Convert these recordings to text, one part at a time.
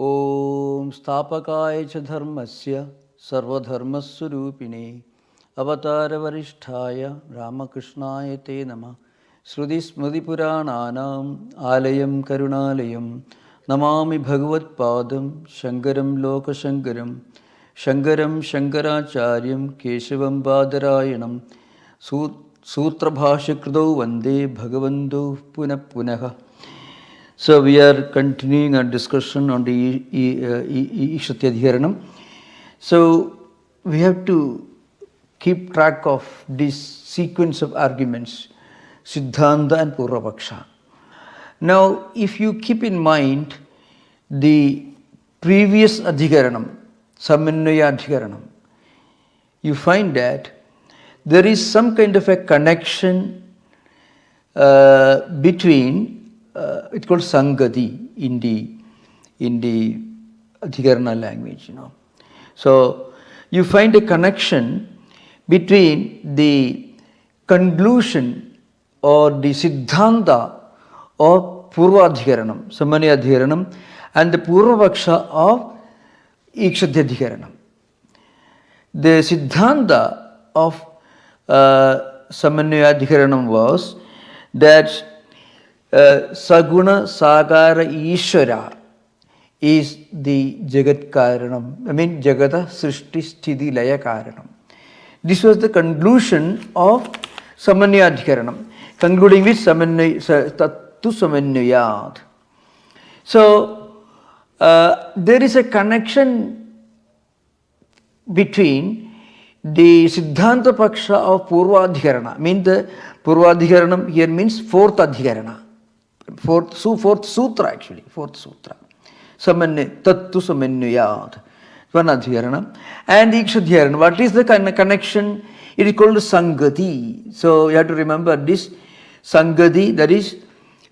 Om Stapakaya cha dharmasya sarvadharmaswarupine avatara varisthaya Ramakrishnaya te nama Shruti Smriti Purananam Alayam Karunalayam Namami Bhagavat Padam Shankaram Loka Shankaram Shankaram Shankaracharyam Keshavam Badarayanam Sutra Bhashyakridau Vande Bhagavandu Punah Punaha. So we are continuing our discussion on the Ishatyadhikaranam. So we have to keep track of this sequence of arguments, Siddhanta and Purvapaksha. Now, if you keep in mind the previous Adhikaranam, Samannaya Adhikaranam, you find that there is some kind of a connection between it's called Sangati in the Adhikarana language, So you find a connection between the conclusion or the Siddhanta of Purvadhikaranam, Samanya Adhikaranam, and the Purvavaksha of Ikshadhyadhikaranam. The Siddhanta of Samanya Adhikaranam was that Saguna Sagara Ishvara is the Jagat Karanam. Jagata Srishti Sthiti Laya Karanam. This was the conclusion of Samanya Adhikaranam, concluding with Tattu Samanyayat. So, there is a connection between the Siddhanta Paksha of Purvadhikarana. The Purvadhikaranam here means fourth Adhikarana. Fourth Sutra actually, fourth Sutra. Tattu Samanyayat. One Adhikarana. And Ikshadhyarana. What is the connection? It is called Sangati. So you have to remember this Sangati, that is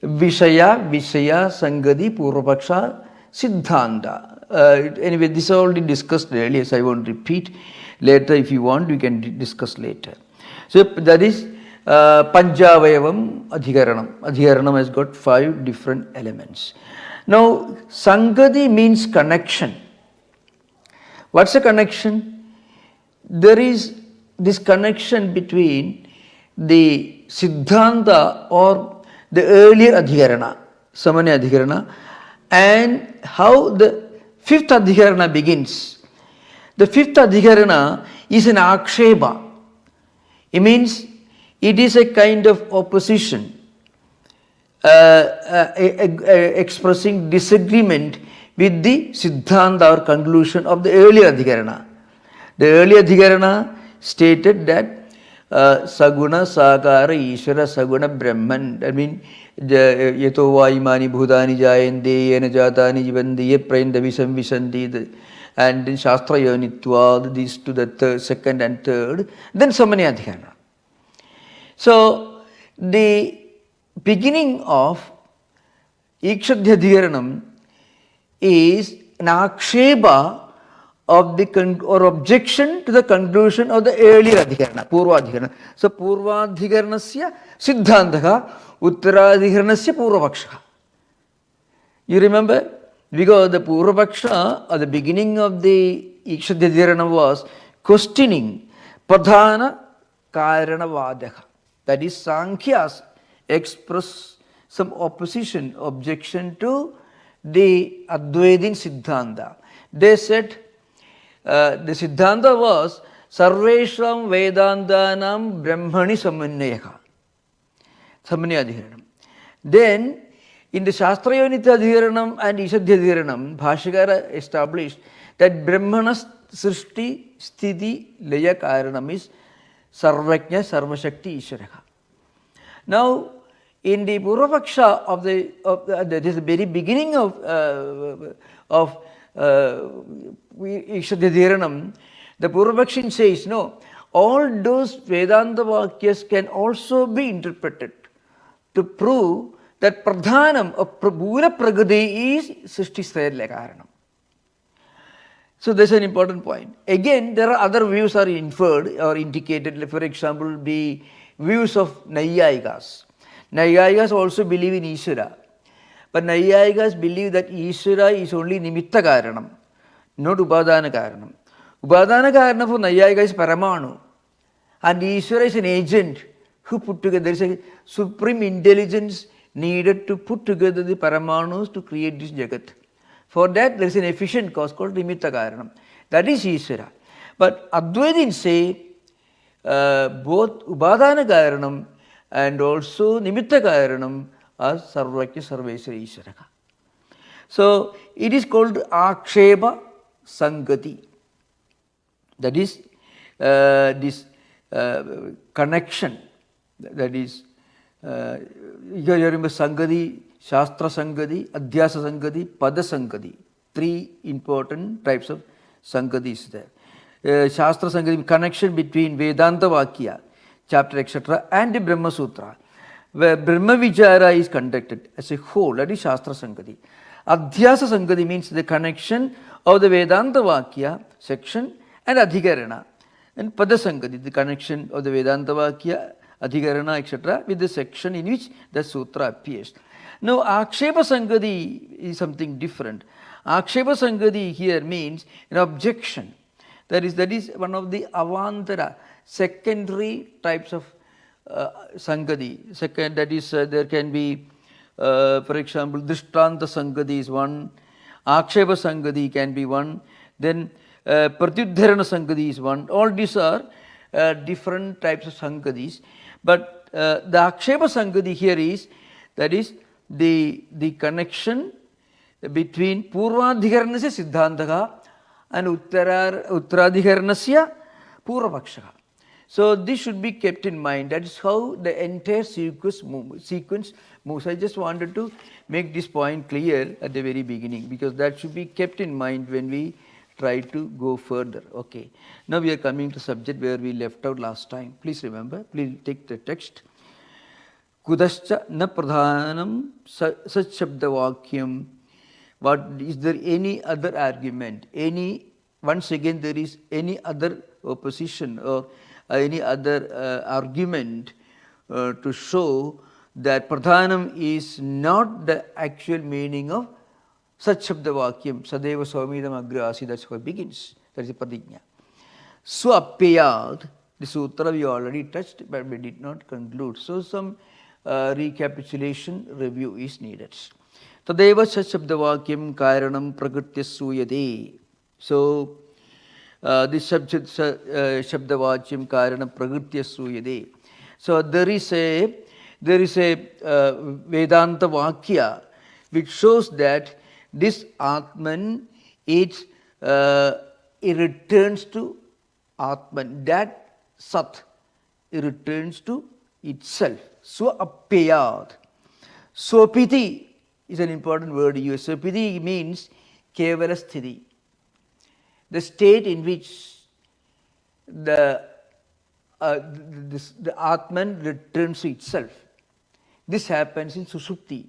Vishaya, Sangati, Purvapaksha, Siddhanta. Anyway, this is already discussed earlier, so I won't repeat. Later, if you want, we can discuss later. So that is Panchavayavam Adhikaranam. Adhikaranam has got 5 different elements. Now, Sangati means connection. What's a connection? There is this connection between the Siddhanta or the earlier Adhikarana, Samanya Adhikarana, and how the 5th Adhikarana begins. The 5th Adhikarana is an aksheba. It means it is a kind of opposition, expressing disagreement with the Siddhanta or conclusion of the earlier Adhikarana. The earlier Adhikarana stated that Saguna Sakara Ishvara Saguna Brahman. Yato Vaimani Bhutani Jayante Yena Jatani Jivandi Ye Praindavisam Visanti, and then Shastra Yonitva, these to the second and third, then Samanya Adhikarana. So, the beginning of Ikshadhyadhikaranam is an aksheba of the or objection to the conclusion of the earlier Adhikarana, Purvadhikarana. So, Purvadhikaranasya Siddhantaka, Uttaradhikaranasya Purvapaksha. You remember? Because the Purvapaksha at the beginning of the Ikshadhyadhikaranam was questioning Pradhana Karanavadaha. That is, Sankhyas express some opposition, objection to the Advaitin Siddhanta. They said the Siddhanta was Sarvesham Vedantanam Brahmani Samanyaya. Then, in the Shastra Yonita Adhikaranam and Ishadhyadhikaranam, Bhashyakara established that Brahmana Srishti Sthiti Laya Karanam is Sarvajna Sarvashakti Ishwaraka. Now, in the Purvapaksha that is the very beginning of Ishadhyadhikaranam, the Purvapakshin says, no, all those Vedanta Vakyas can also be interpreted to prove that Pradhanam of Prabhula Pragati is Srishti Sthayalya Karanam. So that's an important point. Again, there are other views are inferred or indicated, for example, the views of Naiyayikas. Naiyayikas also believe in Ishvara. But Naiyayikas believe that Ishvara is only Nimitta Karanam, not Upadana Karanam. Upadana Karanam for Naiyayika is Paramanu. And Ishvara is an agent who put together. There is a supreme intelligence needed to put together the Paramanus to create this Jagat. For that, there is an efficient cause called Nimitta Karanam. That is Ishvara. But Advaitins say both Upadana Karanam and also Nimitta Karanam are Sarvakya Sarveswara Ishvaraka. So, it is called Aksheba Sangati. That is this connection. That is, you remember Sangati, Shastra Sangati, Adhyasa Sangati, Pada Sangati. Three important types of Sangatis there. Shastra Sangati, connection between Vedanta Vakya, chapter etc. and the Brahma Sutra, where Brahma Vichara is conducted as a whole. That is Shastra Sangati. Adhyasa Sangati means the connection of the Vedanta Vakya section and Adhikarana. And Pada Sangati, the connection of the Vedanta Vakya, Adhikarana etc. with the section in which the Sutra appears. Now, Akshepa Sangati is something different. Akshepa Sangati here means an objection. That is one of the Avantara, secondary types of Sangati. Second, that is, there can be, for example, Drishtanta Sangati is one, Akshepa Sangati can be one, then Pratyudharana Sangati is one. All these are different types of Sangatis. But the Akshepa Sangati here is, that is, the connection between Purvadhikaranasya Siddhantaka and Uttaradhikaranasya Purvapakshaka. So this should be kept in mind. That is how the entire sequence moves. I just wanted to make this point clear at the very beginning, because that should be kept in mind when we try to go further. Okay. Now we are coming to subject where we left out last time. Please remember, please take the text. Kudascha na pradhanam sachabdavakyam. What is there any other argument? Once again there is any other opposition or any other argument to show that pradhanam is not the actual meaning of Sachabdavakyam, Sadeva Swamidam Agrasi, that's how it begins. That is the Pradigna. Swapyad, the sutra we already touched, but we did not conclude. So some recapitulation review is needed. Tadeva Sachabdavakyam Karanam Prakritya Suyade. So this Shabdavakyam Karanam Prakritya Suyade. So there is a Vedanta Vakya which shows that this Atman, it returns to Atman. That Sat, it returns to itself. Swapyad. Swapiti is an important word used. Swapiti means Kevala Sthiti, the state in which the Atman returns to itself. This happens in Sushupti.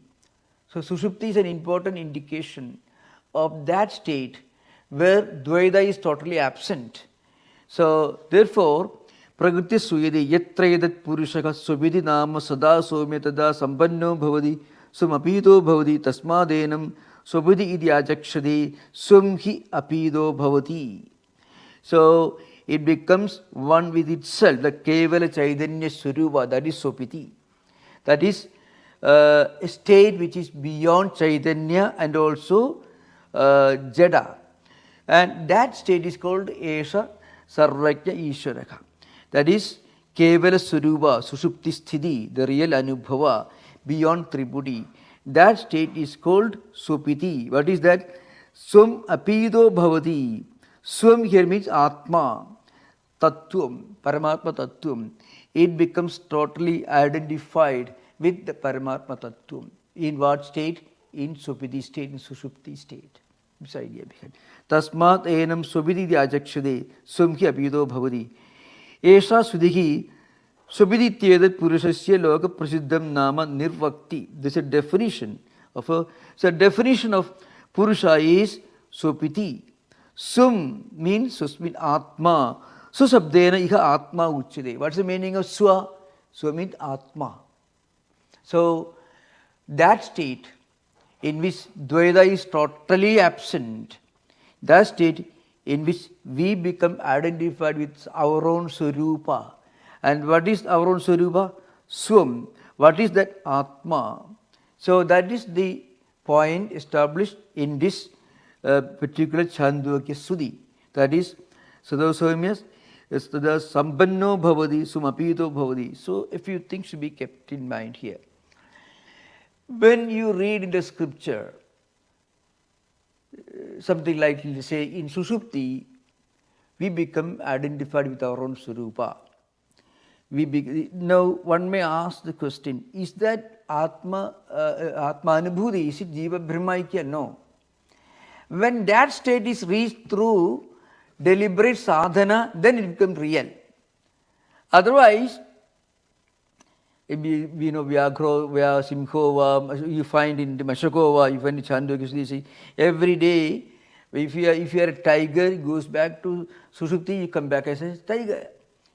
So Sushupti is an important indication of that state where Dvaita is totally absent. So therefore, Prakritya Suyade Yatra Yadat Purushaka Swabhiti Nama Sada Somya Tada Sampanno Bhavadi Sumapito Bhavadi Tasmadenam Swabhiti Iti Ajakshade Sumhi Apido Bhavati. So it becomes one with itself, the Kevala Chaitanya Surupa, that is Swapiti. That is a state which is beyond Chaitanya and also Jada. And that state is called Esha Sarvajna Ishwaraka. That is Kevala Surupa, Sushupti Sthiti, the real Anubhava, beyond Tripudi. That state is called Swapiti. What is that? Swam Apido Bhavati. Swam here means Atma, Tattvam, Paramatma Tattvam. It becomes totally identified with the Paramatma Tattvam. In what state? In Swapiti state, in Sushupti state. This idea behind. Tasmat enam Swapiti ajakshade swamhi apido bhavati. Esha sudhihi Swapiti tyedat purushasya loka prasiddham nama nirvakti. This is a definition of definition of Purusha is Swapiti. Sum means Susmin Atma. Susabdena iha Atma uchade. What's the meaning of Swa? Swa means Atma. So that state in which Dvaita is totally absent, that state in which we become identified with our own Swarupa. And what is our own Swarupa? Swam. What is that? Atma. So that is the point established in this particular Chandogya Sudhi. That is, Sadhu Soumyas, Sada Sampanno Bhavadi, Sumapito Bhavadi. So a few things should be kept in mind here. When you read in the scripture, something like, say, in Sushupti, we become identified with our own Swarupa. Now, one may ask the question, is that Atma Anubhuti, is it Jiva Brahmaikya? No. When that state is reached through deliberate sadhana, then it becomes real. Otherwise, you know, Vyagro, Simkhova, you find in the Mashakova, you find in Chandogya, every day, if you are a tiger, it goes back to Sushupti, you come back as a tiger.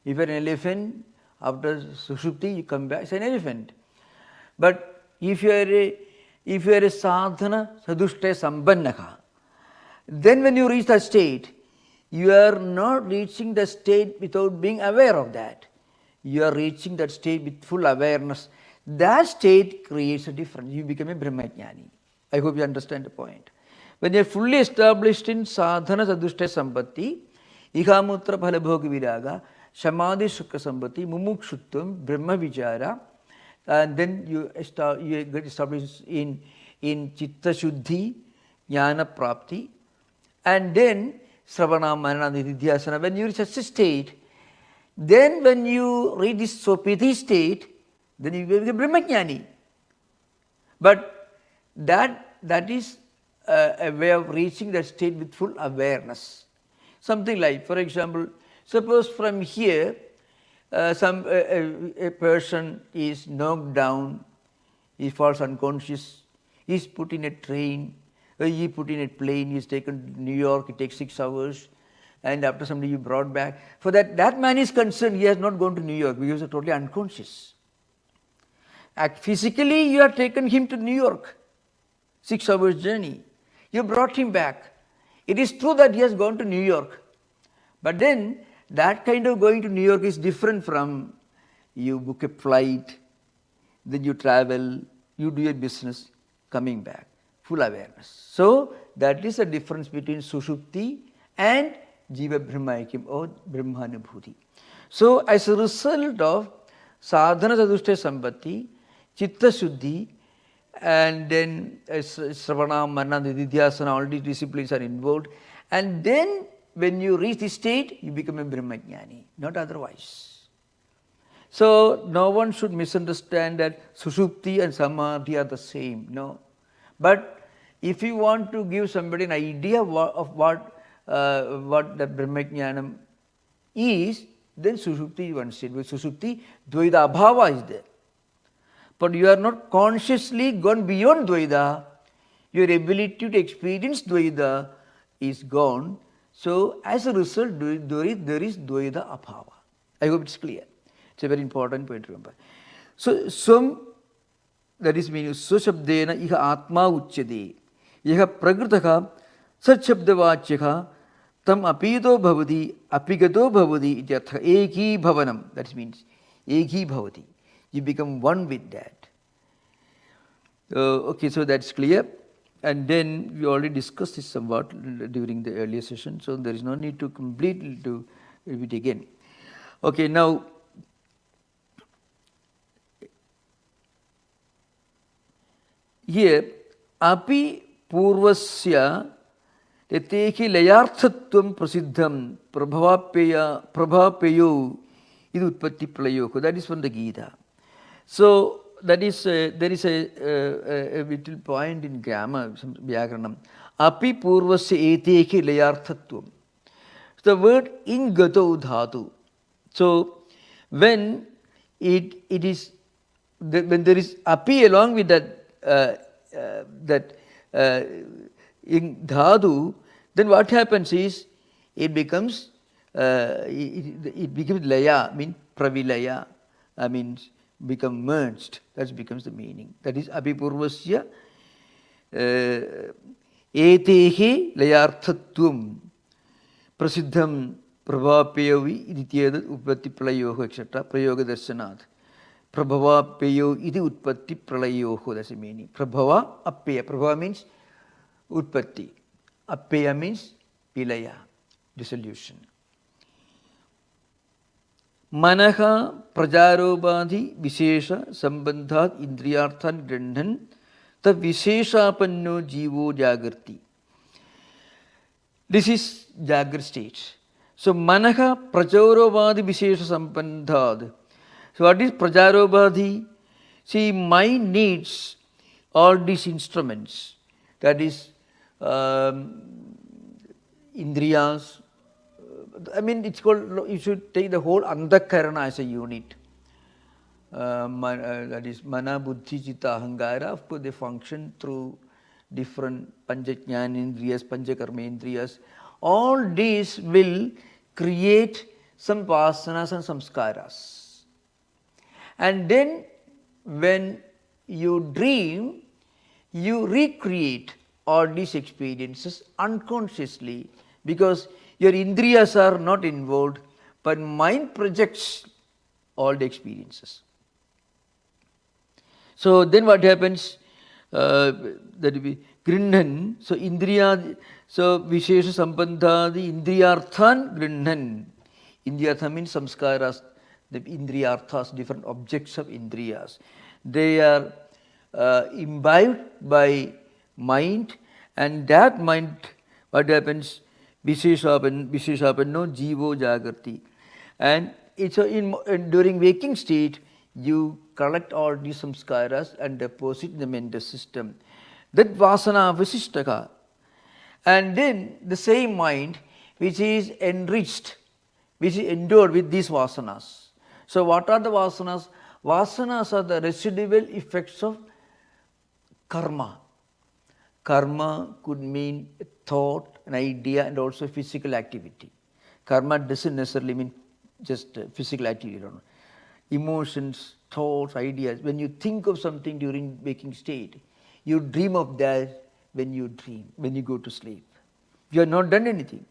If you are an elephant, after Sushupti, you come back as an elephant. But if you are a sadhana, sadhushta sambannaka, then when you reach that state, you are not reaching the state without being aware of that. You are reaching that state with full awareness. That state creates a difference. You become a Brahmajnani. I hope you understand the point. When you are fully established in sadhana sadhushta sambatti, ihamutra phalabhoga viraga, samadhi sukha sambatti, mumukshutvam, brahma vichara, and then you get established in chitta shuddhi, jnana prapti, and then sravana manana nididhyasana. When you reach such a state, then when you reach this sopiti state, then you become Brahmajnani. But that is a way of reaching that state with full awareness. Something like, for example, suppose from here, a person is knocked down, he falls unconscious, he is put in a train, he put in a plane, he is taken to New York, it takes 6 hours, and after somebody you brought back. For that man is concerned, he has not gone to New York because he is totally unconscious. Physically, you have taken him to New York, 6 hours journey. You brought him back. It is true that he has gone to New York. But then, that kind of going to New York is different from you book a flight, then you travel, you do your business, coming back. Full awareness. So, that is the difference between Sushupti and Jiva Brahmaikyam or Brahmanubhuti. So, as a result of sadhana sadhushta sambatti, chitta shuddhi, and then sravana, manana, nididhyasana, all these disciplines are involved. And then when you reach this state, you become a Brahmajnani, not otherwise. So, no one should misunderstand that Sushupti and Samadhi are the same. No. But if you want to give somebody an idea of what the Brahmajnanam is, then Sushupti one state. With Sushupti, Dvaita Abhava is there. But you are not consciously gone beyond Dvaita. Your ability to experience Dvaita is gone. So, as a result, there is Dvaita Abhava. I hope it's clear. It's a very important point to remember. So, Swam, that is meaning Swashabdena iha Atma Uchyade. Yaha Prakritaha Satshabdavachyaka Tam Apito Bhavati Apigato Bhavati Ityartha Eki Bhavanam. That means Eki Bhavati. You become one with that. Okay, so that's clear. And then we already discussed this somewhat during the earlier session, so there is no need to completely to repeat again. Okay, now here api purvasya tetehi layarthatvam prasiddham prabhapeyo idu utpatti pralayoko. That is from the Gita. So that is there is a little point in grammar, some vyakaranam. Api purvasya etehi layarthatvam. The word in gato dhatu. So when it is when there is api along with that in dhatu, then what happens is it becomes laya, means pravilaya, means become merged. That becomes the meaning. That is apipurvasya etehe layarthatvam prasiddham prabhapeyovi idityed utpatti pralayoho etc. Prayoga darshanat. Prabhavapeyo iti utpatti pralayoho, that's the meaning. Prabhava, appeya. Prabhava means utpatti. Appeya means pilaya, dissolution. Manaha prajarobadhi vishesha sambandhat indriyarthan grandhan ta visheshapanno jivo jagarti. This is Jagrat state. So Manaha prajarobadhi vishesha sambandhat. So what is prajarobadhi? See, mind needs all these instruments. That is indriyas. I mean, it's called, you should take the whole antakarana as a unit. That is mana, buddhi, chitta, ahankara. Of course, they function through different panchajnanindriyas, panchakarmendriyas. All these will create some vasanas and samskaras. And then when you dream, you recreate all these experiences unconsciously, because your indriyas are not involved, but mind projects all the experiences. So then what happens? That will be grinhan. So indriya, so vishesha sambandhadi indriyarthan grinhan. Indriyartha means samskaras, the indriyarthas, different objects of indriyas. They are imbibed by mind, and that mind, what happens? Visheshapanno jivo jagarti. And it's during waking state, you collect all these samskaras and deposit in the mental system. That vasana visishtaka. And then the same mind which is enriched, which is endowed with these vasanas. So what are the vasanas? Vasanas are the residual effects of karma. Karma could mean a thought, an idea, and also physical activity. Karma doesn't necessarily mean just physical activity. Emotions, thoughts, ideas. When you think of something during waking state, you dream of that when you dream, when you go to sleep. You have not done anything.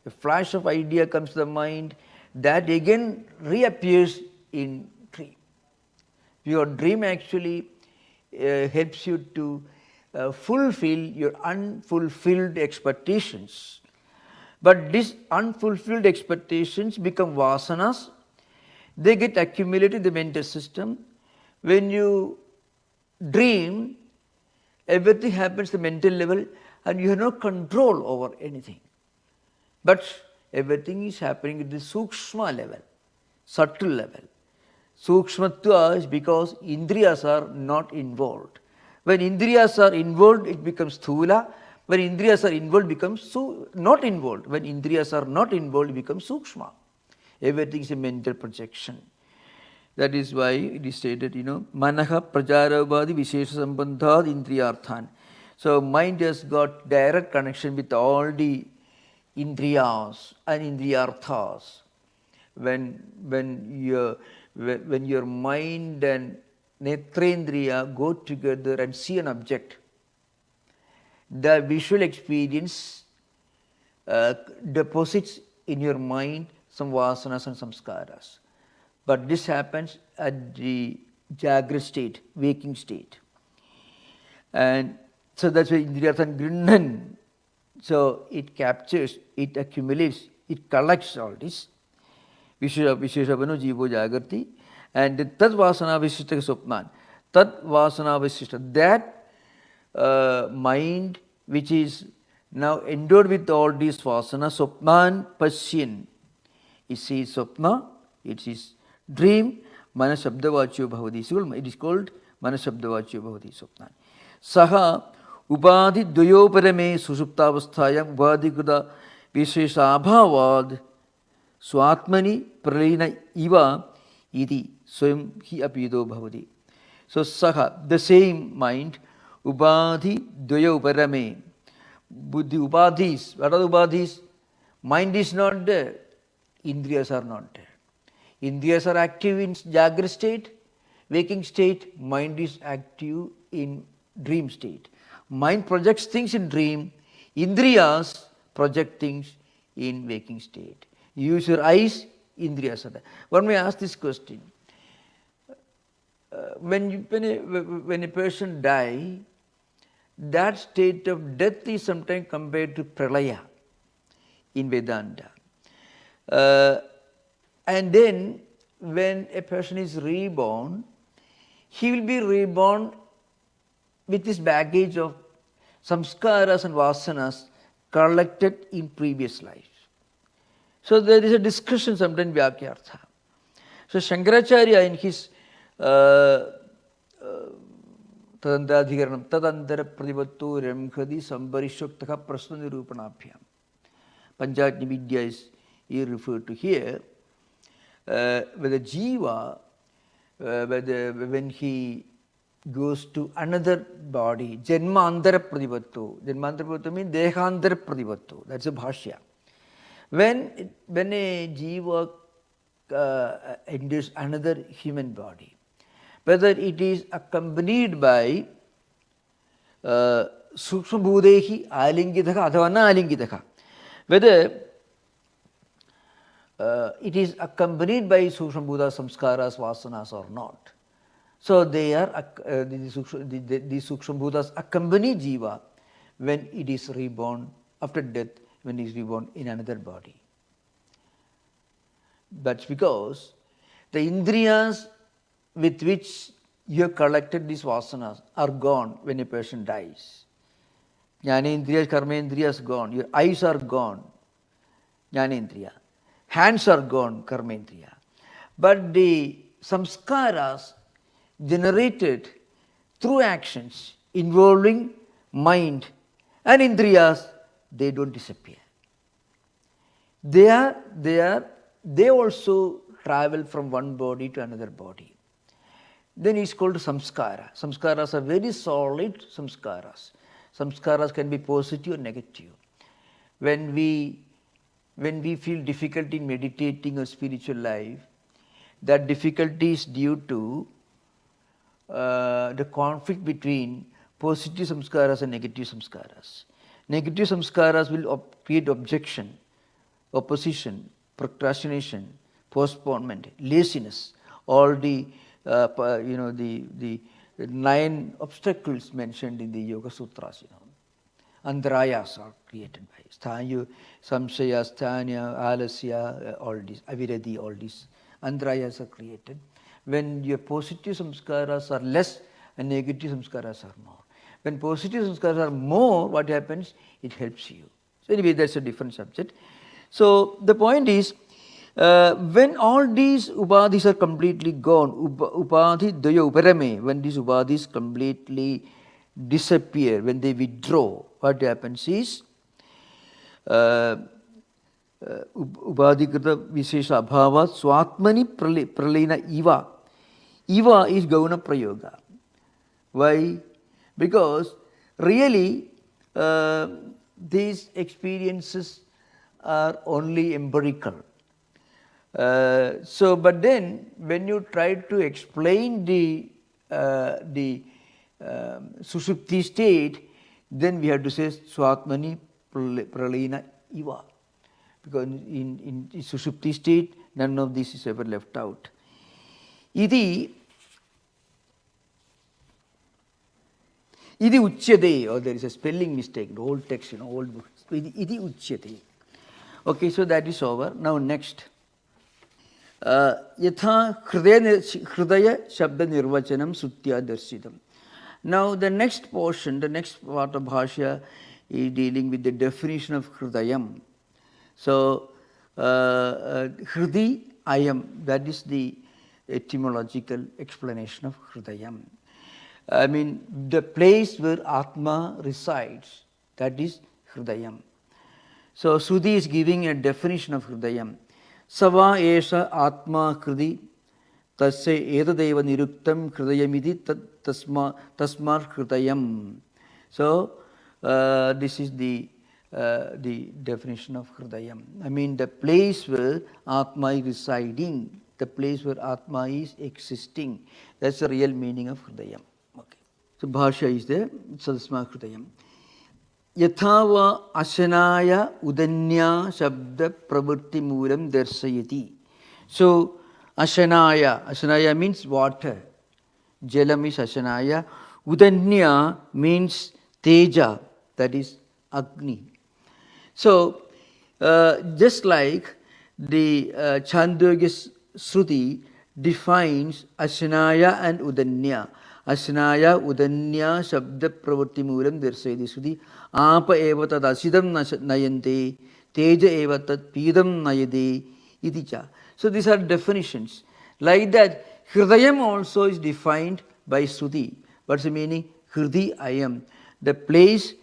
A flash of idea comes to the mind, that again reappears in dream. Your dream actually helps you to fulfill your unfulfilled expectations. But these unfulfilled expectations become vasanas. They get accumulated in the mental system. When you dream, everything happens at the mental level and you have no control over anything. But everything is happening at the sukshma level, subtle level. Sukshmatva is because indriyas are not involved. When indriyas are involved, it becomes sthula. When indriyas are involved, it becomes not involved. When indriyas are not involved, it becomes sukshma. Everything is a mental projection. That is why it is stated, manaha prajarabhadi vishesha sambandhad indriyarthan. So mind has got direct connection with all the indriyas and indriyarthas. When your mind and netrendriya go together and see an object, the visual experience deposits in your mind some vasanas and samskaras. But this happens at the Jagrat state, waking state. And so that's why Indriyarthan Grinnan. So it captures, it accumulates, it collects all this. Visheshabano Jivo Jagarti. And the Tad Vasana Vishishtaka Swapnan. Tad Vasana Vishishtaka. That mind which is now endowed with all these vasanas, Swapnan Pasyan. It sees Swapna, it is dream, Manashabdavachyo Bhavati. It is called Manashabdavachyo Bhavati Swapnan. Saha Ubadhi Dvayoparame Susuptavasthayam Ubadhikuda Visheshabhavad Swatmani Pralina Iva Iti Swam Hi Apido Bhavati. So Saha, the same mind, Ubadhi Dvayoparame. Buddhi Ubadhis. What are the Ubadhis? Mind is not there. Indriyas are not there. Indriyas are active in Jagrat state, waking state, mind is active in dream state. Mind projects things in dream. Indriyas project things in waking state. You use your eyes, indriyas are there. One may ask this question. When a person dies, that state of death is sometimes compared to pralaya in Vedanta. And then when a person is reborn, he will be reborn with this baggage of samskaras and vasanas collected in previous lives. So there is a discussion sometimes Vyakyartha. So Shankaracharya in his Tadantadhikaranam Tadantara Pradivatto Remkhadi Sambarishoktaha Prasna Nirupanabhyam. Panchajna Vidya is referred to here. Whether Jiva, when he goes to another body, Janmantara Pradivatto. Janmantara Pradivatto means Dehantara Pradivatto. That's a Bhashyam. When a Jiva enters another human body, whether it is accompanied by Sukshma Bhudehi Alingidaka Athava Na Alingidaka, whether it is accompanied by Sukshma Bhuda Samskaras, Vasanas or not. So they are these Sukshma Bhudas accompany Jiva when it is reborn, after death, when it is reborn in another body. That's because the Indriyas with which you have collected these vasanas are gone when a person dies. Jnanendriya, Karmendriya is gone. Your eyes are gone. Jnanendriya. Hands are gone. Karmendriya. But the samskaras generated through actions involving mind and indriyas, they don't disappear. They also travel from one body to another body. Then it's called samskara. Samskaras are very solid samskaras. Samskaras can be positive or negative. When we feel difficulty in meditating or spiritual life, that difficulty is due to the conflict between positive samskaras and negative samskaras. Negative samskaras will create objection, opposition, procrastination, postponement, laziness, all the the 9 obstacles mentioned in the Yoga Sutras. Andrayas are created by Sthanyu, Samshaya, Sthanya, Alasya, all these, Aviradi, all these. Andrayas are created. When your positive samskaras are less and negative samskaras are more. When positive samskaras are more, what happens? It helps you. So anyway, that's a different subject. So the point is, when all these upadhis are completely gone, upadhi daya uparame, when these upadhis completely disappear, when they withdraw, what happens is, upadhikrita vishesha abhava swatmani pralena iva. Iva is gauna prayoga. Why? Because really these experiences are only empirical. But then when you try to explain the sushupti state, then we have to say swatmani pralena iva. Because in sushupti state, none of this is ever left out. Idi uchyate, or there is a spelling mistake, the old text, old book. Idi uchyate. Okay, so that is over. Now next. Yatha hridaya shabda nirvachanam sutya darsitam. Now the next portion, the next part of Bhashya is dealing with the definition of hridayam. So hridi ayam, that is the etymological explanation of hridayam. I mean, the place where Atma resides, that is hridayam. So Sudhi is giving a definition of hridayam. Sava esha atma hridi tasya etadeva niruktam hridayamidi tasmar hridayam. So this is the definition of hridayam. I mean, the place where Atma is residing, the place where Atma is existing. That's the real meaning of hridayam. Okay. So Bhashya is there, Sadasma Krutayam. Yathava Ashanaya Udanya Shabda Pravritti Moolam Darsayati. So Ashanaya means water. Jalam is Ashanaya. Udanya means Teja, that is Agni. So, just like the Chandogya Shruti defines Ashanaya and Udanya. Ashanaya Udanya Shabda Pravritti Moolam Darsayati Shruti Apa eva tad asidam nayante Teja eva tad pidam nayade iticha. So these are definitions. Like that, Hridayam also is defined by Shruti. What's the meaning? Hridi ayam. The place,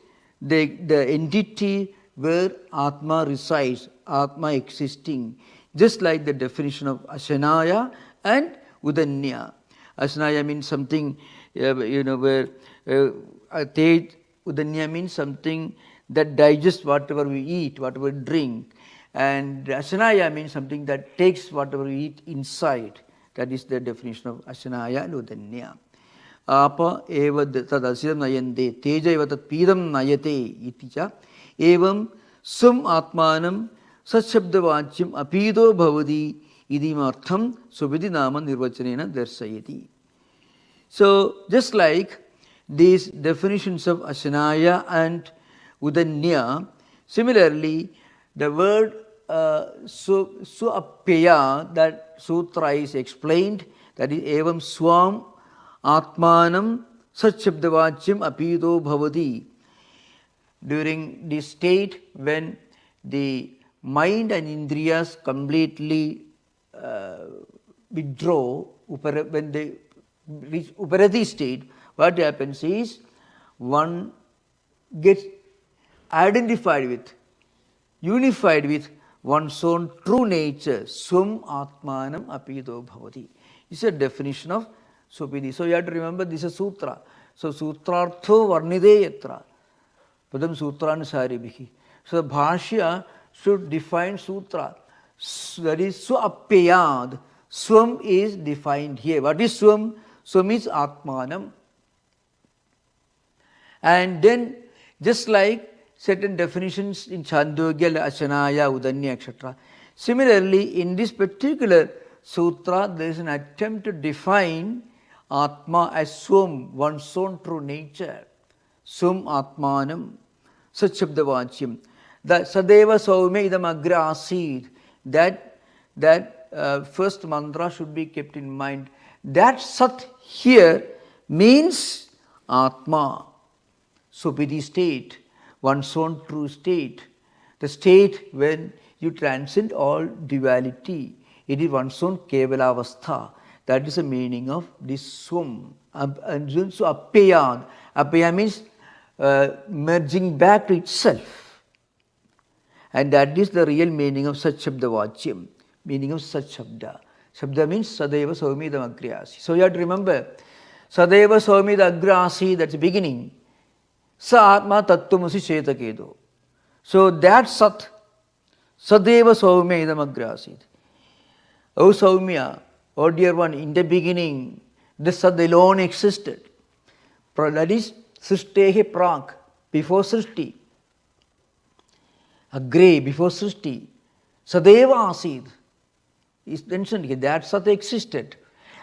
the entity where Atma resides, Atma existing. Just like the definition of Ashanaya and Udanya. Ashanaya means something, where Udanya means something that digests whatever we eat, whatever we drink. And Ashanaya means something that takes whatever we eat inside. That is the definition of Ashanaya and Udanya. Apa eva tadasidam nayante teja eva tat pidam nayate iticha evam sum atmanam satshabdavachyam apido bhavadi idimartham subhidi nama nirvachanena darsayati. So just like these definitions of Ashanaya and Udanya, similarly the word suappeya, that sutra is explained, that is evam swam atmanam satshabdavachyam apido bhavati. During this state when the mind and indriyas completely withdraw, when they reach uparati state, what happens is one gets identified with, unified with one's own true nature. Swam atmanam apido bhavati. It's a definition of Supidi. So you have to remember this is Sutra. So Sutrartho varnide yatra. Padam Sutransari bihi. So the Bhashya should define Sutra. That is Suappeyad. Swam is defined here. What is Swam? Swam is Atmanam. And then just like certain definitions in Chandogya, Ashanaya, Udanya, etc. Similarly, in this particular sutra, there is an attempt to define Atma as Swam, one's own true nature. Swam Atmanam, Satshabdavachyam. The Sadeva Saumya idam agra asid. That first mantra should be kept in mind. That Sat here means Atma, Supidi state, one's own true state. The state when you transcend all duality. It is one's own Kevalavastha. That is the meaning of this Swam. And so Appeyad. Appeya means merging back to itself. And that is the real meaning of Satshabdavachyam. Meaning of Satshabda. Shabda means Sadeva Saumidam Agriyasi. So you have to remember, Sadeva Saumidam Agriyasi, that's the beginning. Sa Atma Tattwamasi Chetakedo. So that Sat, Sadeva Saumidam Agriyasi. O Saumya, O dear one, in the beginning, the Sat alone existed. That is Srishtehe Prak, before Srishti. Agre, before Srishti. Sadeva Asid is mentioned here. That Sat existed.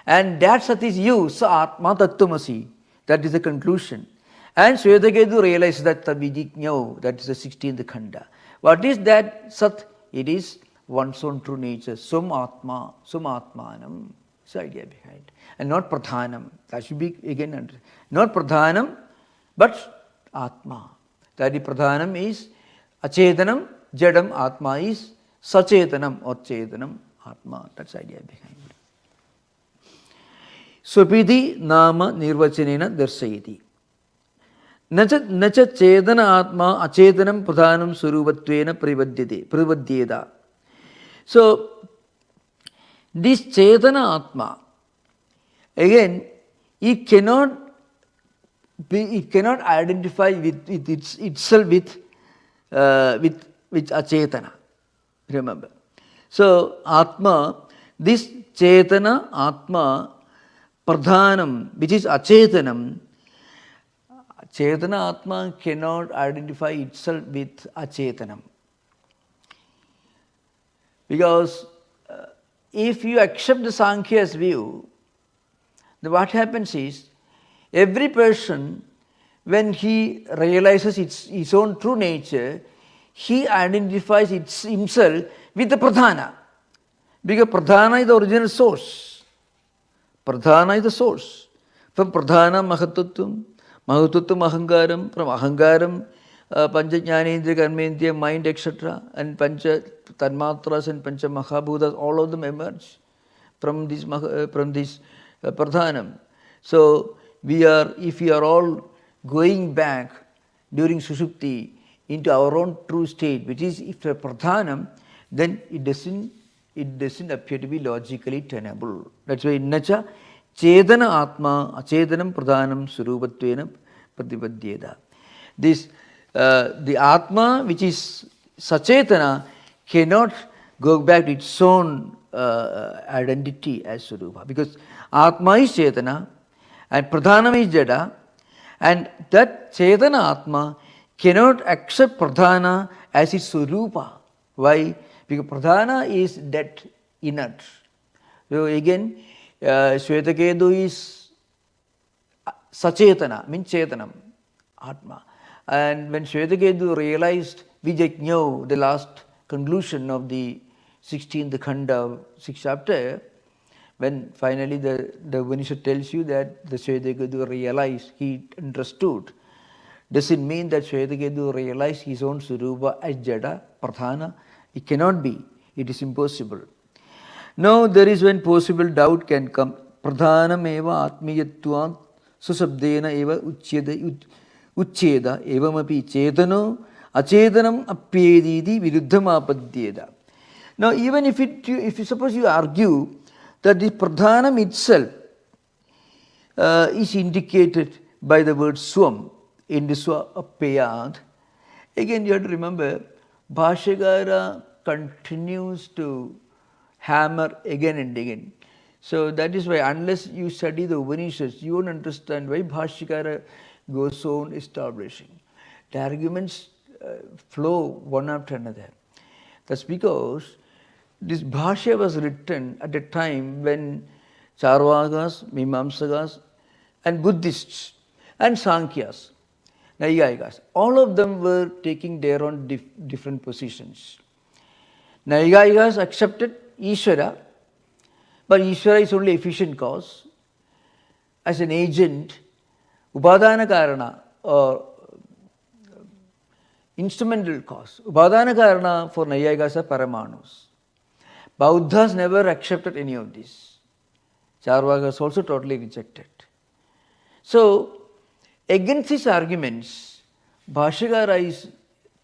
And that Sat is you, Sa Atma Tattwamasi. That is the conclusion. And Swetaketu realized that Vijiknyau, that is the 16th Khanda. What is that Sat? It is one's own true nature. Sum Atma, Sum Atmanam. That's the idea behind. And not Pradhanam. That should be again understood. Not Pradhanam, but Atma. That is Pradhanam is Achetanam, Jadam, Atma is Sachetanam or Chetanam, Atma. That's the idea behind it. Swapidi Nama Nirvachanena Darsayati. Nacha Chetana Atma Achetanam Pradhanam Suruvatvena Privadyeda. So, this Chetana Atma, again, it cannot identify with itself with Achetana. Remember. So, Atma, this Chetana Atma Pradhanam, which is Achetanam, Chetana Atma cannot identify itself with Achetanam. Because if you accept the Sankhya's view, then what happens is, every person, when he realizes his own true nature, he identifies himself with the Pradhana. Because Pradhana is the original source. Pradhana is the source. From Pradhana, Mahatutvam, Mahatutvam, Ahangaram, from Ahangaram, Pancha Jnanendriya, Karmendriya, mind, etc., and Pancha Tanmatras and Pancha Mahabhutas, all of them emerge from this Pradhanam. So, if we are all going back during Sushupti into our own true state, which is if a Pradhanam, then it doesn't appear to be logically tenable. That's why Nacha Chetana Atma Achetanam Pradhanam Surupatvena Pratipadyeda. The Atma, which is Sachetana, cannot go back to its own identity as Surupa, because Atma is Chetana and Pradhanam is Jada, and that Chetana Atma cannot accept Pradhana as its Surupa. Why? Because Pradhana is dead, inert. So again, Shvetaketu is Sachetana, means Chetanam, Atma. And when Shvetaketu realized Vijajño, the last conclusion of the 16th Khanda, 6th chapter, when finally the Upanishad tells you that the Shvetaketu realized, he understood, doesn't mean that Shvetaketu realized his own Surupa as Jada, Pradhana. It cannot be. It is impossible. Now there is one possible doubt can come. Pradhanam eva atmiyatvat susabdena eva uchcheda evamapi chetano achetanam appyedidi viruddhamapadyeda. Now even if you suppose you argue that the Pradhanam itself is indicated by the word swam in the Swapayad, again you have to remember, Bhashyakara continues to hammer again and again. So that is why unless you study the Upanishads, you won't understand why Bhashyakara goes on establishing. The arguments flow one after another. That's because this Bhashya was written at a time when Charvakas, Mimamsakas and Buddhists and Sankhyas, Naiyayikas, all of them were taking their own different positions. Naiyayikas accepted Ishvara, but Ishvara is only efficient cause. As an agent, Upadana Karana or instrumental cause. Upadana Karana for Naiyayikas are Paramanus. Bauddhas never accepted any of this. Charvakas also totally rejected. So, against these arguments, Bhashyakara is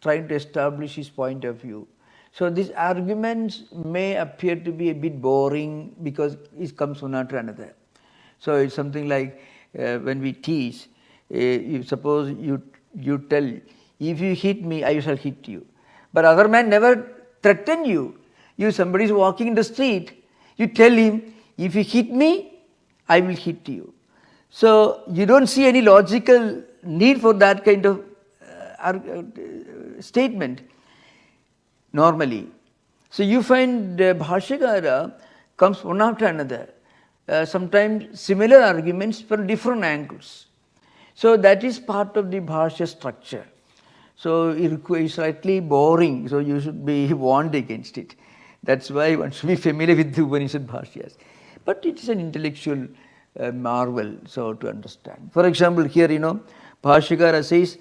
trying to establish his point of view. So these arguments may appear to be a bit boring because it comes one after another. So it's something like when we teach, suppose you tell, if you hit me, I shall hit you. But other man never threaten you. Somebody is walking in the street, you tell him, if you hit me, I will hit you. So you don't see any logical need for that kind of statement normally. So you find Bhashyakara comes one after another, sometimes similar arguments from different angles. So that is part of the Bhashya structure. So it is slightly boring, so you should be warned against it. That's why one should be familiar with the Upanishad Bhashyas. But it is an intellectual marvel, so to understand. For example, here, Bhashyakara says,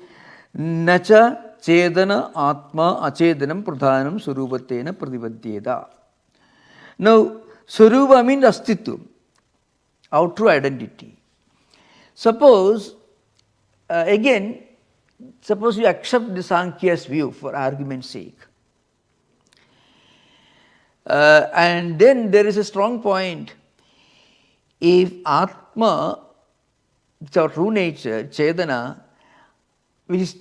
Nacha Chedana Atma Achedanam Pradhanam Surupatena Pratipadyeda. Now, Surupa means Astitvam, our true identity. Suppose, suppose you accept the Sankya's view for argument's sake. And then there is a strong point. If Atma, it's our true nature, Chedana, which is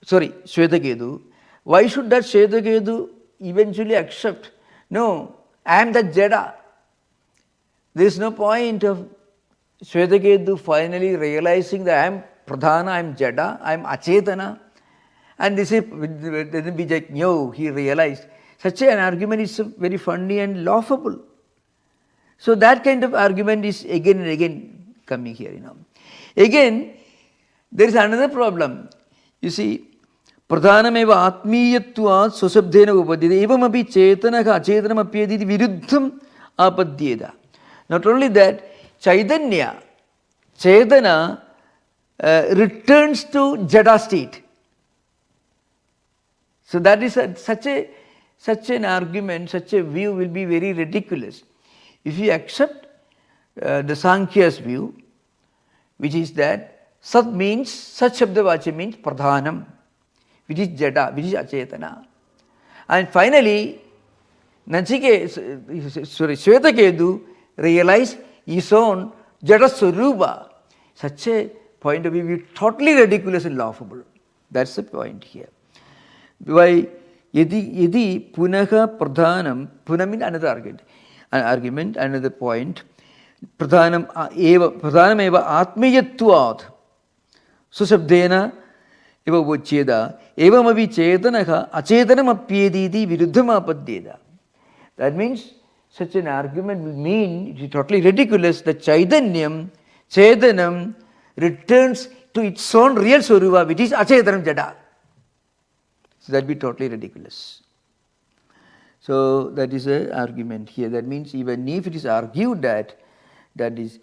Shvetaketu, why should that Shvetaketu eventually accept? No, I am the Jada. There is no point of Shvetaketu finally realizing that I am Pradhana, I am Jada, I am Achetana. And this is, then Vijay, he realized. Such an argument is very funny and laughable. So that kind of argument is again and again coming here, Again, there is another problem. You see, Pradhanameva Atmiyatva Susabdena Upadida, Evamapi Chetanaka Chetanamapyadi Viruddham Apadyeda. Not only that, Chaitanya, Chetana returns to Jada state. So that is such an argument, such a view will be very ridiculous. If you accept the Sankhya's view, which is that Sat means, Sat Shabdavacha means Pradhanam, which is Jada, which is Achetana. And finally, Shvetaketu realized his own Jada Swarupa. Such a point of view is totally ridiculous and laughable. That's the point here. Why? Yadi punaha pradhanam, puna means another argument, another point. Pradhanam eva atmiyatvad susabdena eva vocheda evamavi chetanaha acetanam apyediti viruddham apadyeda. That means such an argument will mean, it is totally ridiculous, that Chaitanyam, Chetanam returns to its own real Swarupa, which is Acetanam Jada. So that would be totally ridiculous. So that is an argument here. That means even if it is argued that is,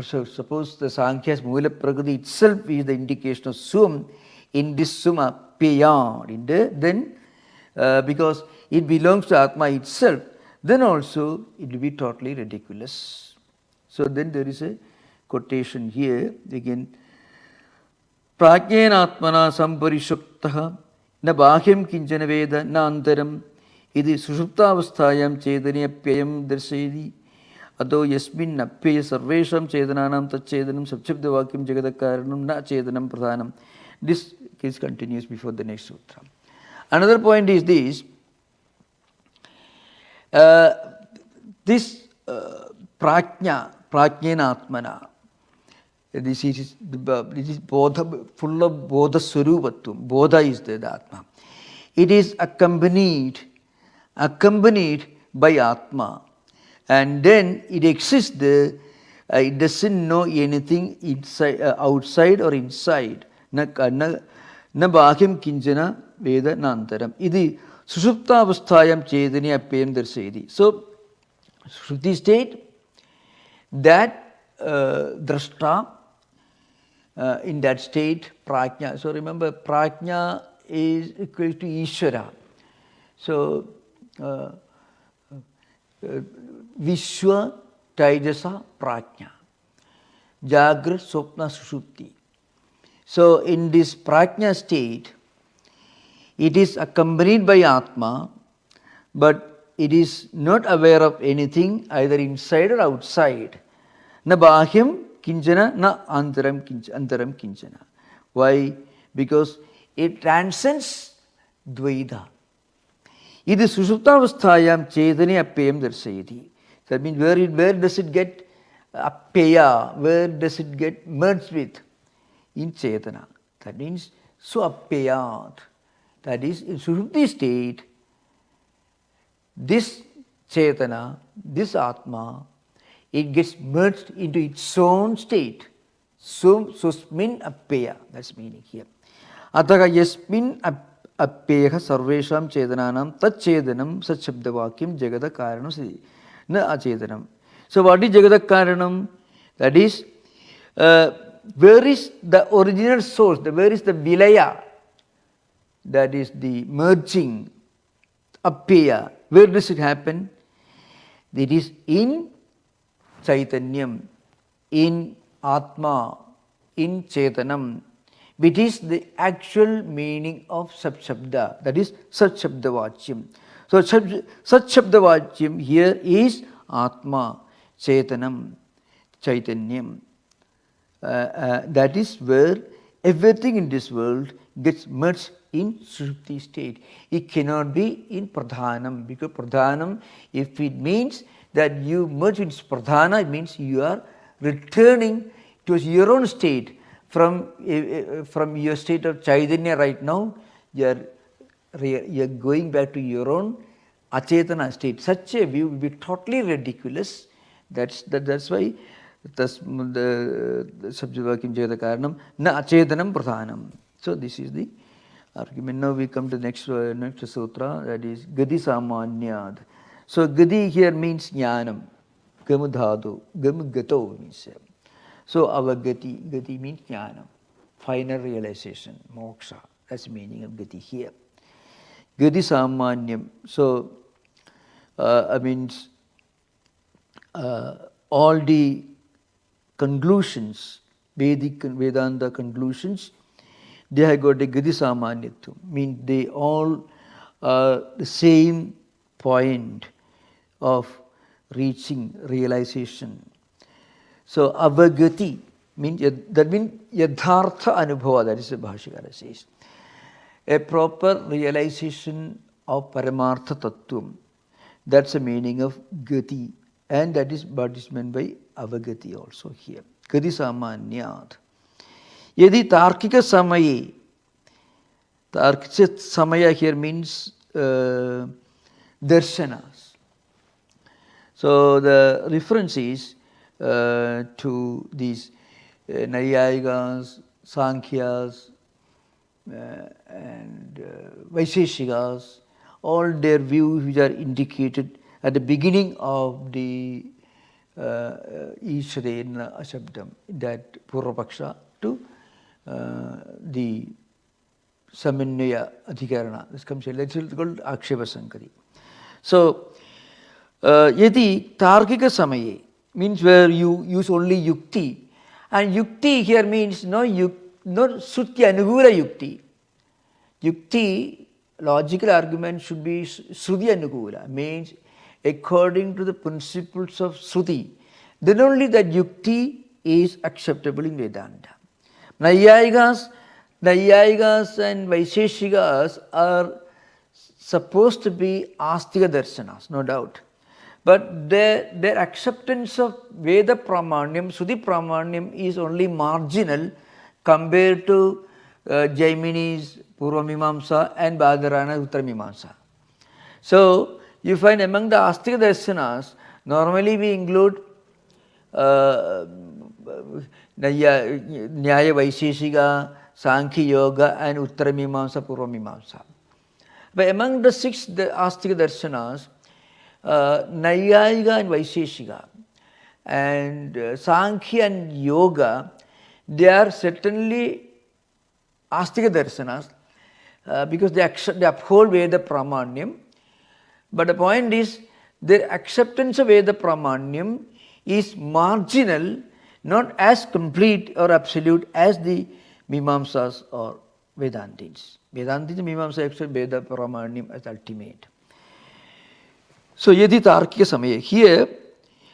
suppose the Sankhya's Mula Prakriti itself is the indication of Sum, in this Suma beyond, then because it belongs to Atma itself, then also it will be totally ridiculous. So then there is a quotation here again. Prajnena Atmana samparishuktaha na bhahyam kinchana veda na antaram idi sushuptavasthayam chedaniyapyayam darsayadi ado yasmin apyaya sarvesham chedananam tacchedanam sabchabdavakyam jagadakaranam na chedanam pradhanam. This case continues before the next sutra. Another point is this. This prajna, prajnena atmana, this is bodha, full of bodha swarupatum. Bodha is the Atma. It is accompanied by Atma, and then it exists there. It doesn't know anything inside, outside or inside. Na bhahyam kinchana veda nantaram. Idi sushuptavasthayam chedani apyam darsayadi. So, Shruti state that drashta in that state, prajna. So remember, prajna is equal to Ishvara. So, Vishwa Taijasa Prajna. Jagrat Swapna Sushupti. So in this prajna state, it is accompanied by Atma, but it is not aware of anything either inside or outside. Na bhahyam kinchana, na antaram kinchana. Why? Because it transcends Dvaita. Idu sushuptavasthayam chedani apyayam darsayati. That means where does it get apyaya? Where does it get merged with? In Chetana. That means suapyayat. That is, in Sushupti state, this Chetana, this Atma, it gets merged into its own state. Susmin apyaya. That's meaning here. Ataka yasmin apyeha sarvesham chedananam tacchedanam sachabdavakyam jagada karanam siddhi. Na achedanam. So what is jagada karanam? That is, where is the original source? Where is the vilaya? That is the merging, appeya. Where does it happen? It is in Chaitanyam, in Atma, in Chetanam, which is the actual meaning of Sapshabda. That is Satshabdavachyam. So Satshabdavachyam here is Atma, Chetanam, Chaitanyam. That is where everything in this world gets merged in Sushupti state. It cannot be in Pradhanam, because Pradhanam, if it means that you merge with Pradhana, it means you are returning to your own state from your state of Chaitanya right now, you're going back to your own achetana state. Such a view will be totally ridiculous. That's why the Sabjavakim Jagata Karanam na achetanam pradhanam. So this is the argument. Now we come to the next sutra, that is Gadi Samanyad. So Gadi here means jnanam, gamudhadu, gamugato means. So our Gati means jnanam, final realization, moksha. That's the meaning of Gati here. Gati Samanyam. So means all the conclusions, Vedic and Vedanta conclusions, they have got a Gati Samanyatvam. Means they all are the same point of reaching realization. So avagati means that means yadhartha anubhava, that is what Bhashyakara says. A proper realization of Paramartha Tattvam. That's the meaning of Gati. And that is what is meant by avagati also here. Gati Samanyad. Yadi Tarkika Samaye. Tarkika Samaya here means darshanas. So the reference is to these Naiyayikas, Sankhyas, and Vaisheshikas, all their views which are indicated at the beginning of the Ishvarena Ashabdam, that Purvapaksha to the Samannaya Adhikarana. This comes here. That's called Aksheva Sankari. So, Yadi Tarkika Samaye means where you use only Yukti. And Yukti here means not Sutya Anugula Yukti. Yukti, logical argument should be Sruti Anugula, means according to the principles of Sruti. Then only that Yukti is acceptable in Vedanta. Naiyayikas and Vaisheshikas are supposed to be Astika Darshanas, no doubt. But their acceptance of Veda Pramanyam, Sruti Pramanyam is only marginal compared to Jaiminis, Purva Mimamsa and Badarana Uttara Mimamsa. So, you find among the Astika Darshanas, normally we include Nyaya Vaisheshika, Sankhya Yoga and Uttara Mimamsa, Purva Mimamsa. But among the 6 Astika Darshanas, Naiyayiga and Vaisheshika and Sankhya and Yoga, they are certainly Astika Darshanas because they uphold Veda Pramanyam. But the point is, their acceptance of Veda Pramanyam is marginal, not as complete or absolute as the Mimamsas or Vedantins. Vedantins and Mimamsas accept Veda Pramanyam as ultimate. So, Yadi Tarkika Samaya. Here,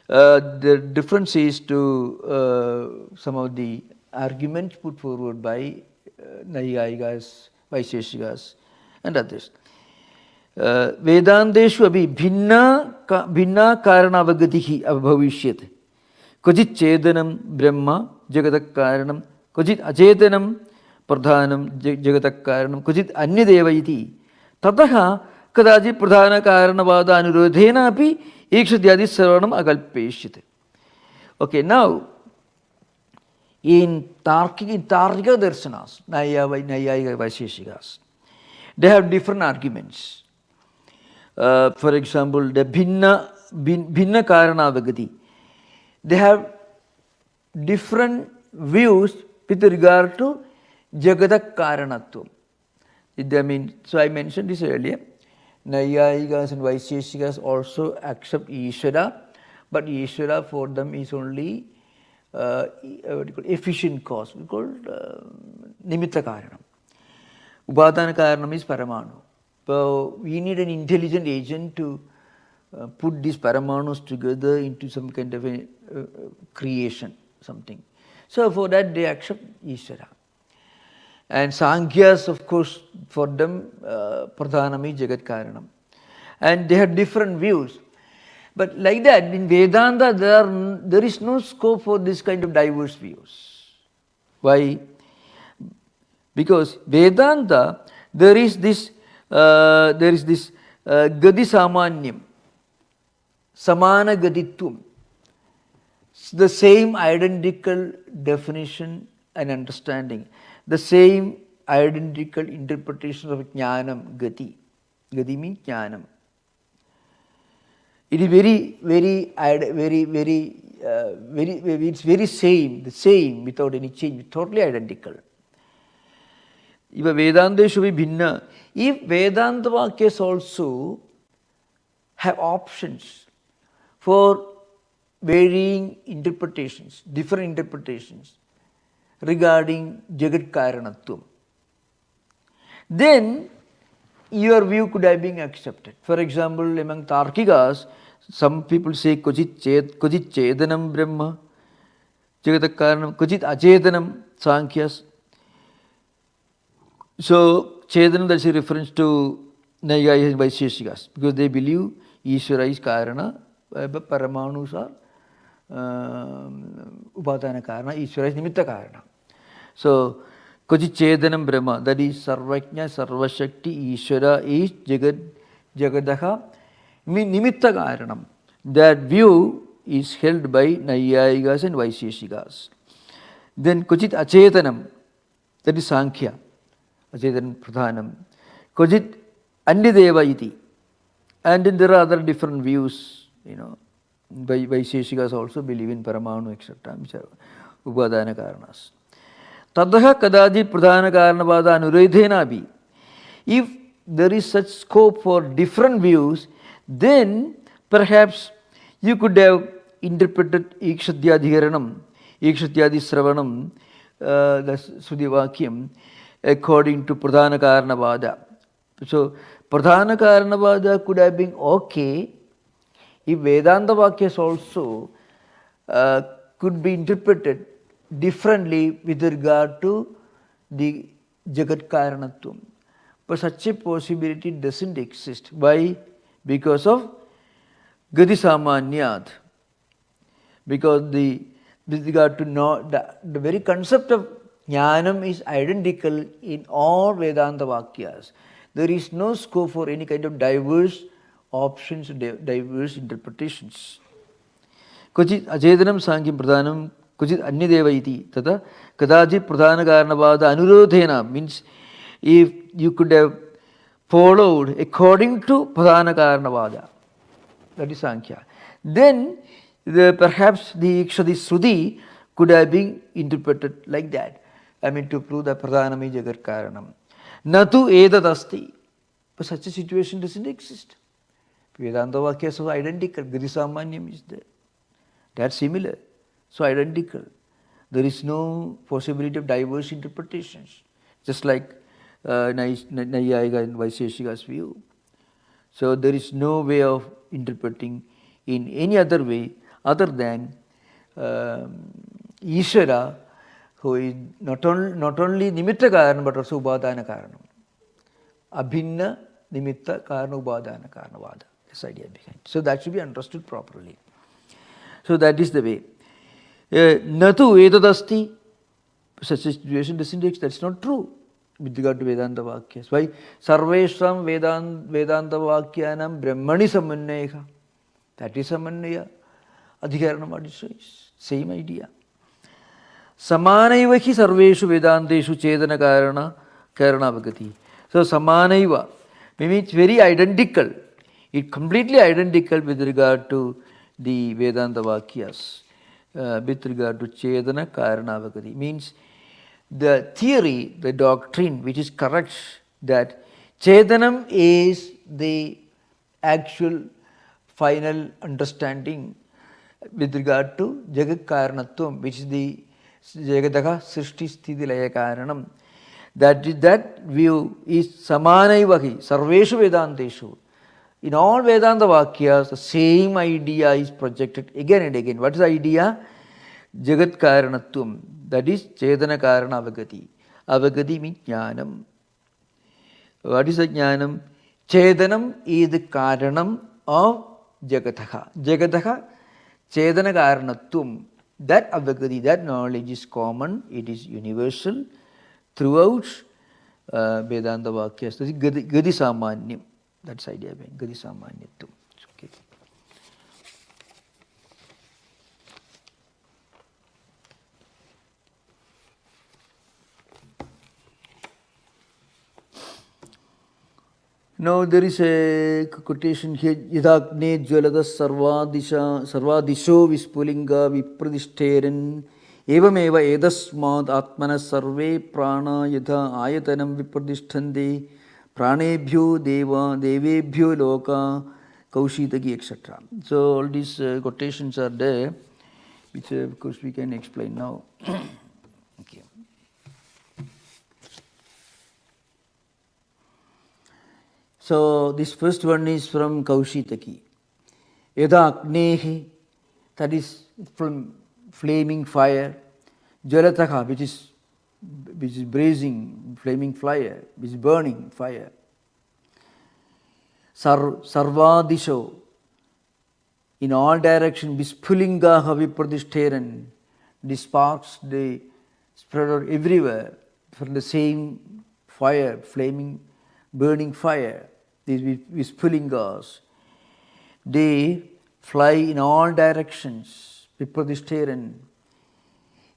the difference is to some of the arguments put forward by Naiyayikas, Vaisheshikas and others. Vedanteshu abhi bhinna karanavagatihi abhavishyate. Kvachit chedanam brahma jagatak karanam, kvachit achetanam pradhanam jagatak karanam, kvachit anyadeva iti. Tataha Kadaji Pradhana Karanavada Anurodhena api Ikshadyadi Sarvanam Akalpeshyate. Okay, now in Tarkika Darshanas, Naiyayiga Vaisheshikas, they have different arguments. For example, the Bhinna Karanavagati, they have different views with regard to Jagadak Karanatvam. So I mentioned this earlier. Naiyayikas and Vaisheshikas also accept Ishvara, but Ishvara for them is only efficient cause. We call Nimitta Karanam. Upadana Karanam is Paramanu. So we need an intelligent agent to put these Paramanus together into some kind of a creation, something. So for that they accept Ishvara. And Sankhyas, of course, for them, Pradhanam is Jagat Karanam. And they have different views. But like that, in Vedanta, there is no scope for this kind of diverse views. Why? Because Vedanta, there is this Gadi Samanyam, Samana Gaditvam, the same identical definition and understanding, the same identical interpretation of Jnanam, Gati. Gati means Jnanam. It is it's very same, the same, without any change, totally identical. If Vedanta should be bhinna, if Vedanta Vakyas also have options for varying interpretations, different interpretations regarding Jagat Karanatvam, then your view could have been accepted. For example, among Tarkikas, some people say Kvachit Chedanam Brahma, Jagat Karanam, Kvachit Achedanam Sankhyas. So, Chedanam, that's a reference to Naiyayas and Vaisheshikas, because they believe Ishvara is Karana, Paramanus are Upadana Karana, Ishvara is Nimitta Karana. So, Kvachit Chedanam Brahma, that is Sarvajna, Sarvashakti, Ishvara is Jagadaha, Nimitta Karanam. That view is held by Naiyayikas and Vaisheshikas. Then Kvachit Achetanam, that is Sankhya, Achetan Pradhanam. Kvachit Andideva iti. And then there are other different views, by Vaisheshikas also believe in Paramanu, etc., which are Upadana Karanas. Tadaha Kadaji Pradhana Karanavada Anuredhena bhi. If there is such scope for different views, then perhaps you could have interpreted Ikshadhyadhiranam, Ikshadhyadi Sravanam, the Sudhivakyam, according to Pradhana Karanavada. So, Pradhana Karanavada could have been okay if Vedanta Vakyas also could be interpreted differently with regard to the Jagat Karanatvam. But such a possibility doesn't exist. Why? Because of Gati Samanyat. Because with regard to the very concept of Jnanam is identical in all Vedanta Vakyas. There is no scope for any kind of diverse options, diverse interpretations. Kvachit Achedanam Sankhya Pradhanam, Kvachit Anyadeva iti. Tata Kadaji Pradhana Karanavada Anurodhena means if you could have followed according to Pradhana Karanavada, that is Sankhya, then perhaps the Ikshadi Sruti could have been interpreted like that. To prove that Pradhanam is Jagat Karanam. Natu edat asti. But such a situation doesn't exist. Vedanta Vakyas are identical. Gati Samanyam is there. They are similar. So identical. There is no possibility of diverse interpretations. Just like Naiyayika and Vaisheshika's view. So there is no way of interpreting in any other way other than Ishvara, who is not only Nimitta Karana but also Upadana Karanam. Abhinna Nimitta Karana Upadana Karanavada. This idea behind. So that should be understood properly. So that is the way. Natu Vedadasti. Such a situation doesn't exist. That's not true with regard to Vedanta Vakyas. Why? Sarveshram Vedanta Vakyanam Brahmani Samanneha. That is Samannaya. Adhikaranam Adhiswais. Same idea. Samanaiva hi sarveshu Vedanteshu Chedana Karanavagati. So Samanaiva means very identical. It's completely identical with regard to the Vedanta Vakyas. With regard to Chedana Karanavagati. Means the theory, the doctrine which is correct, that Chedanam is the actual final understanding with regard to Jagat Karanatvam, which is the Jagadaha Srishti Sthiti Laya Karanam. That view is Samanaivahi, Sarveshu Vedanteshu. In all Vedanta Vakyas, the same idea is projected again and again. What is the idea? Jagat Karanatvam. That is Chedana Karana Avagati. Avagati means Jnanam. What is the Jnanam? Chedanam is the Karanam of Jagataha. Jagataha Chedana Karanatvam. That avagati, that knowledge is common, it is universal throughout Vedanta Vakyas. Gadi Samanyam. That's the idea behind Gadi Samanyatvam. Okay. Now there is a quotation here. Yadakne jwalada sarvadisho vispulinga vipradishteren evameva edasmad atmana sarve prana yadha ayatanam vipradishtande pranebhyo deva devebhyo loka kaushitaki etc. So all these quotations are there, which of course we can explain now. Okay. So this first one is from Kaushitaki. Yada Agnehi, that is from flaming fire. Jalataka, which is blazing, flaming fire, which is burning fire. Sarvadisho, in all directions, Vispulingaha vipradishteran, the sparks, they spread out everywhere from the same fire, flaming, burning fire. These Vispulingas, they fly in all directions. Vipradishteran.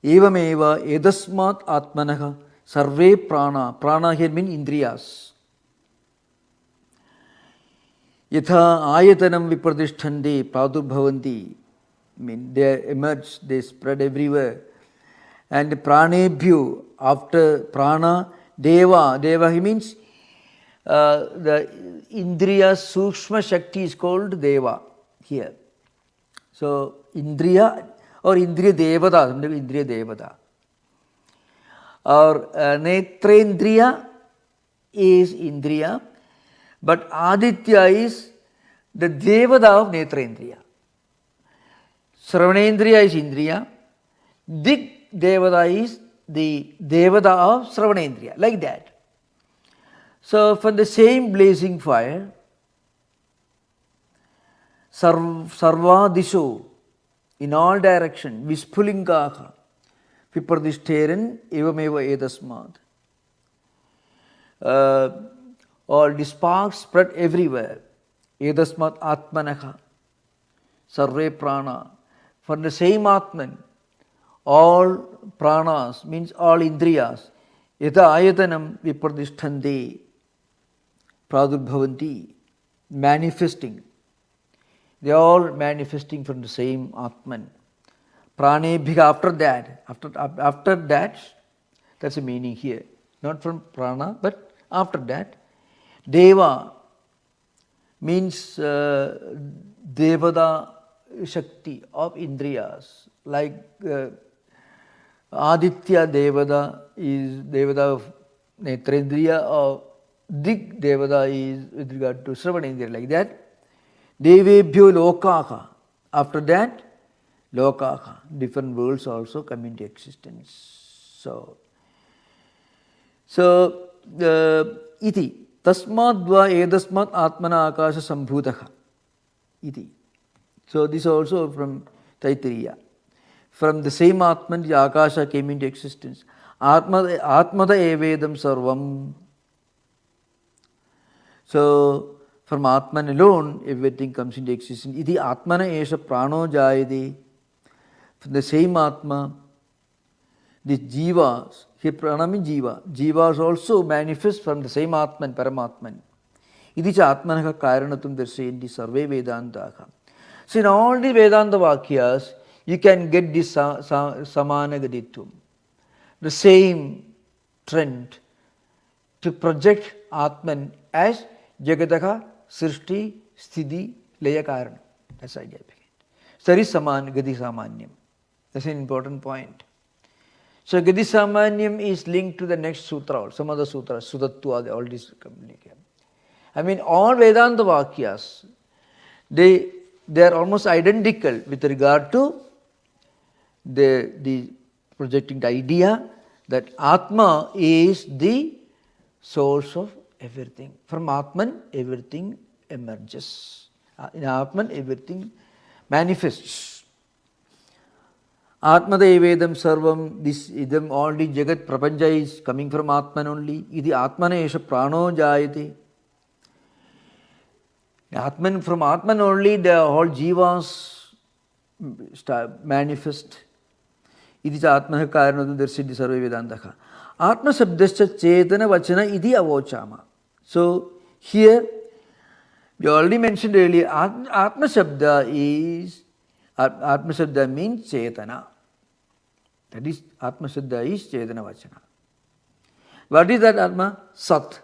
Evameva edasmat atmanaha sarve prana. Prana here means indriyas. Yatha ayatanam vipradishtande pradurbhavanti. Mean they emerge, they spread everywhere. And pranebhyo, after prana, deva. Deva he means the Indriya Sukshma Shakti is called Deva here. So Indriya or Indriya Devata, Indriya Devata. Or Netrendriya is Indriya, but Aditya is the Devata of Netrendriya. Sravanendriya is Indriya, Dik Devata is the Devata of Sravanendriya, like that. So from the same blazing fire, Sarvadisho, in all directions, Vispulingaha, Vipradishteren, Evameva Edasmad. All the sparks spread everywhere. Edasmat Atmanaha, Sarve Prana. From the same Atman, all pranas, means all indriyas, Yata Ayatanam Vipradishtande. Pradurbhavanti, manifesting. They are all manifesting from the same Atman. Pranebhika, after that, that's the meaning here. Not from prana, but after that. Deva means Devada Shakti of Indriyas. Like Aditya Devada is Devada of Netrendriya, or Dik Devada is with regard to Sravanendriya, like that. Devebhyo Lokaha. After that, Lokaha. Different worlds also come into existence. So iti. Tasmadva edasmat atmana akasha sambhutaha. Iti. So this also from Taittiriya. From the same Atman, the Akasha came into existence. Atmada evedam sarvam. So, from Atman alone, everything comes into existence. Iti Atmana esha prano jayade. From the same Atma, these jivas, here prana means jiva. Jivas also manifest from the same Atman, Paramatman. Iti cha Atmanaha karanatum darshayenti sarve Vedantaha. So, in all the Vedanta Vakyas, you can get this samana gaditvam. The same trend to project Atman as Jagataka, Srishti, Sthiti, Laya Karana. That's the idea behind it. So there is Gadi Samanyam. That's an important point. So Gadi Samanyam is linked to the next sutra, or some other sutras, Sudattva, all these communicate. I mean, all Vedanta Vakyas, they are almost identical with regard to the projecting the idea that Atma is the source of everything. From Atman, everything emerges. In Atman, everything manifests. Atmadevedam sarvam, this idam, all the jagat prapanja is coming from Atman only. Idi Atmane esha prano jayate. Atman, from Atman only the whole jivas manifest. Idi Atmaha karanadu darshiti sarve vedantaka. Atma sabdascha chetana vachana idi avochama. So here, we already mentioned earlier, Atma Shabda means Chetana. That is, Atma Shabda is Chetana Vachana. What is that Atma? Sat.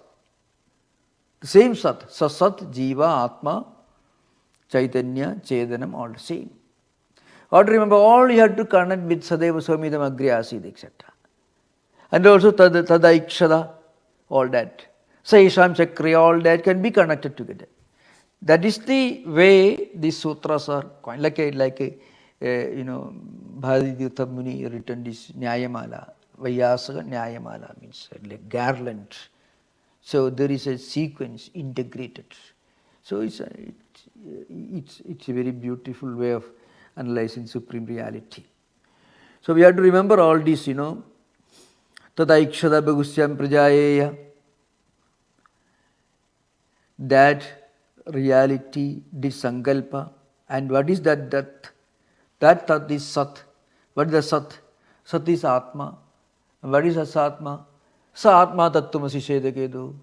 The same Sat. Sat, Jiva, Atma, Chaitanya, Chetanam, all the same. Or remember, all you have to connect with Sadeva Swamidam Agriyasid, etc. And also Tadaikshada, all that. Saisham Chakri, all that can be connected together. That is the way these sutras are coined. Like Bhadidhyuta Muni written this Nyayamala. Vayasaka Nyayamala means like garland. So there is a sequence integrated. So it's a very beautiful way of analyzing supreme reality. So we have to remember all this, Tadaikshada Bhagusyam Prajayeya. That reality, this sankalpa, and what is that? That is Sat. What is the Sat? Sat is Atma. And what is Asatma? Sa Atma Tattwamasi Shedaketu.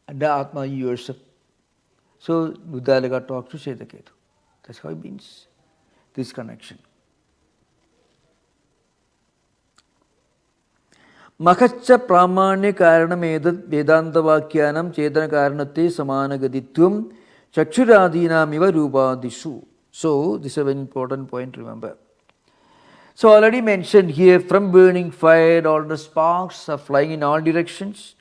And the Atma you yourself. So Buddha talks to Shedaketu. That's how it means. This connection. Makacha pramanya karanam edat vedanta vakyanam chetana karanate samana gaditvam chakshuradinam iva rupādishu. So this is a very important point, remember. So already mentioned here, from burning fire all the sparks are flying in all directions.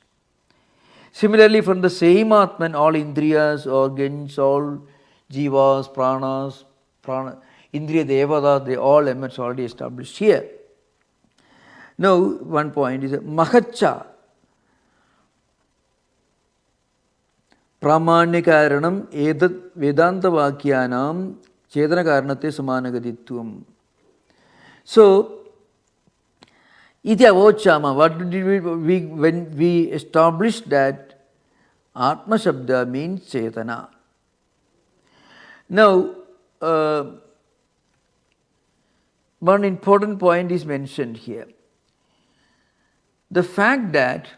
Similarly, from the same Atman, all indriyas, organs, all jivas, pranas, indriya devata, they all emanates already established here. Now, one point is Mahacha Pramanyakaranam Edat Vedanta Vakyanam Chetana Karanate Samanagaditvam. So, Iti Avochama, what did we when we established that Atma Shabda means Chetana. Now, one important point is mentioned here. The fact that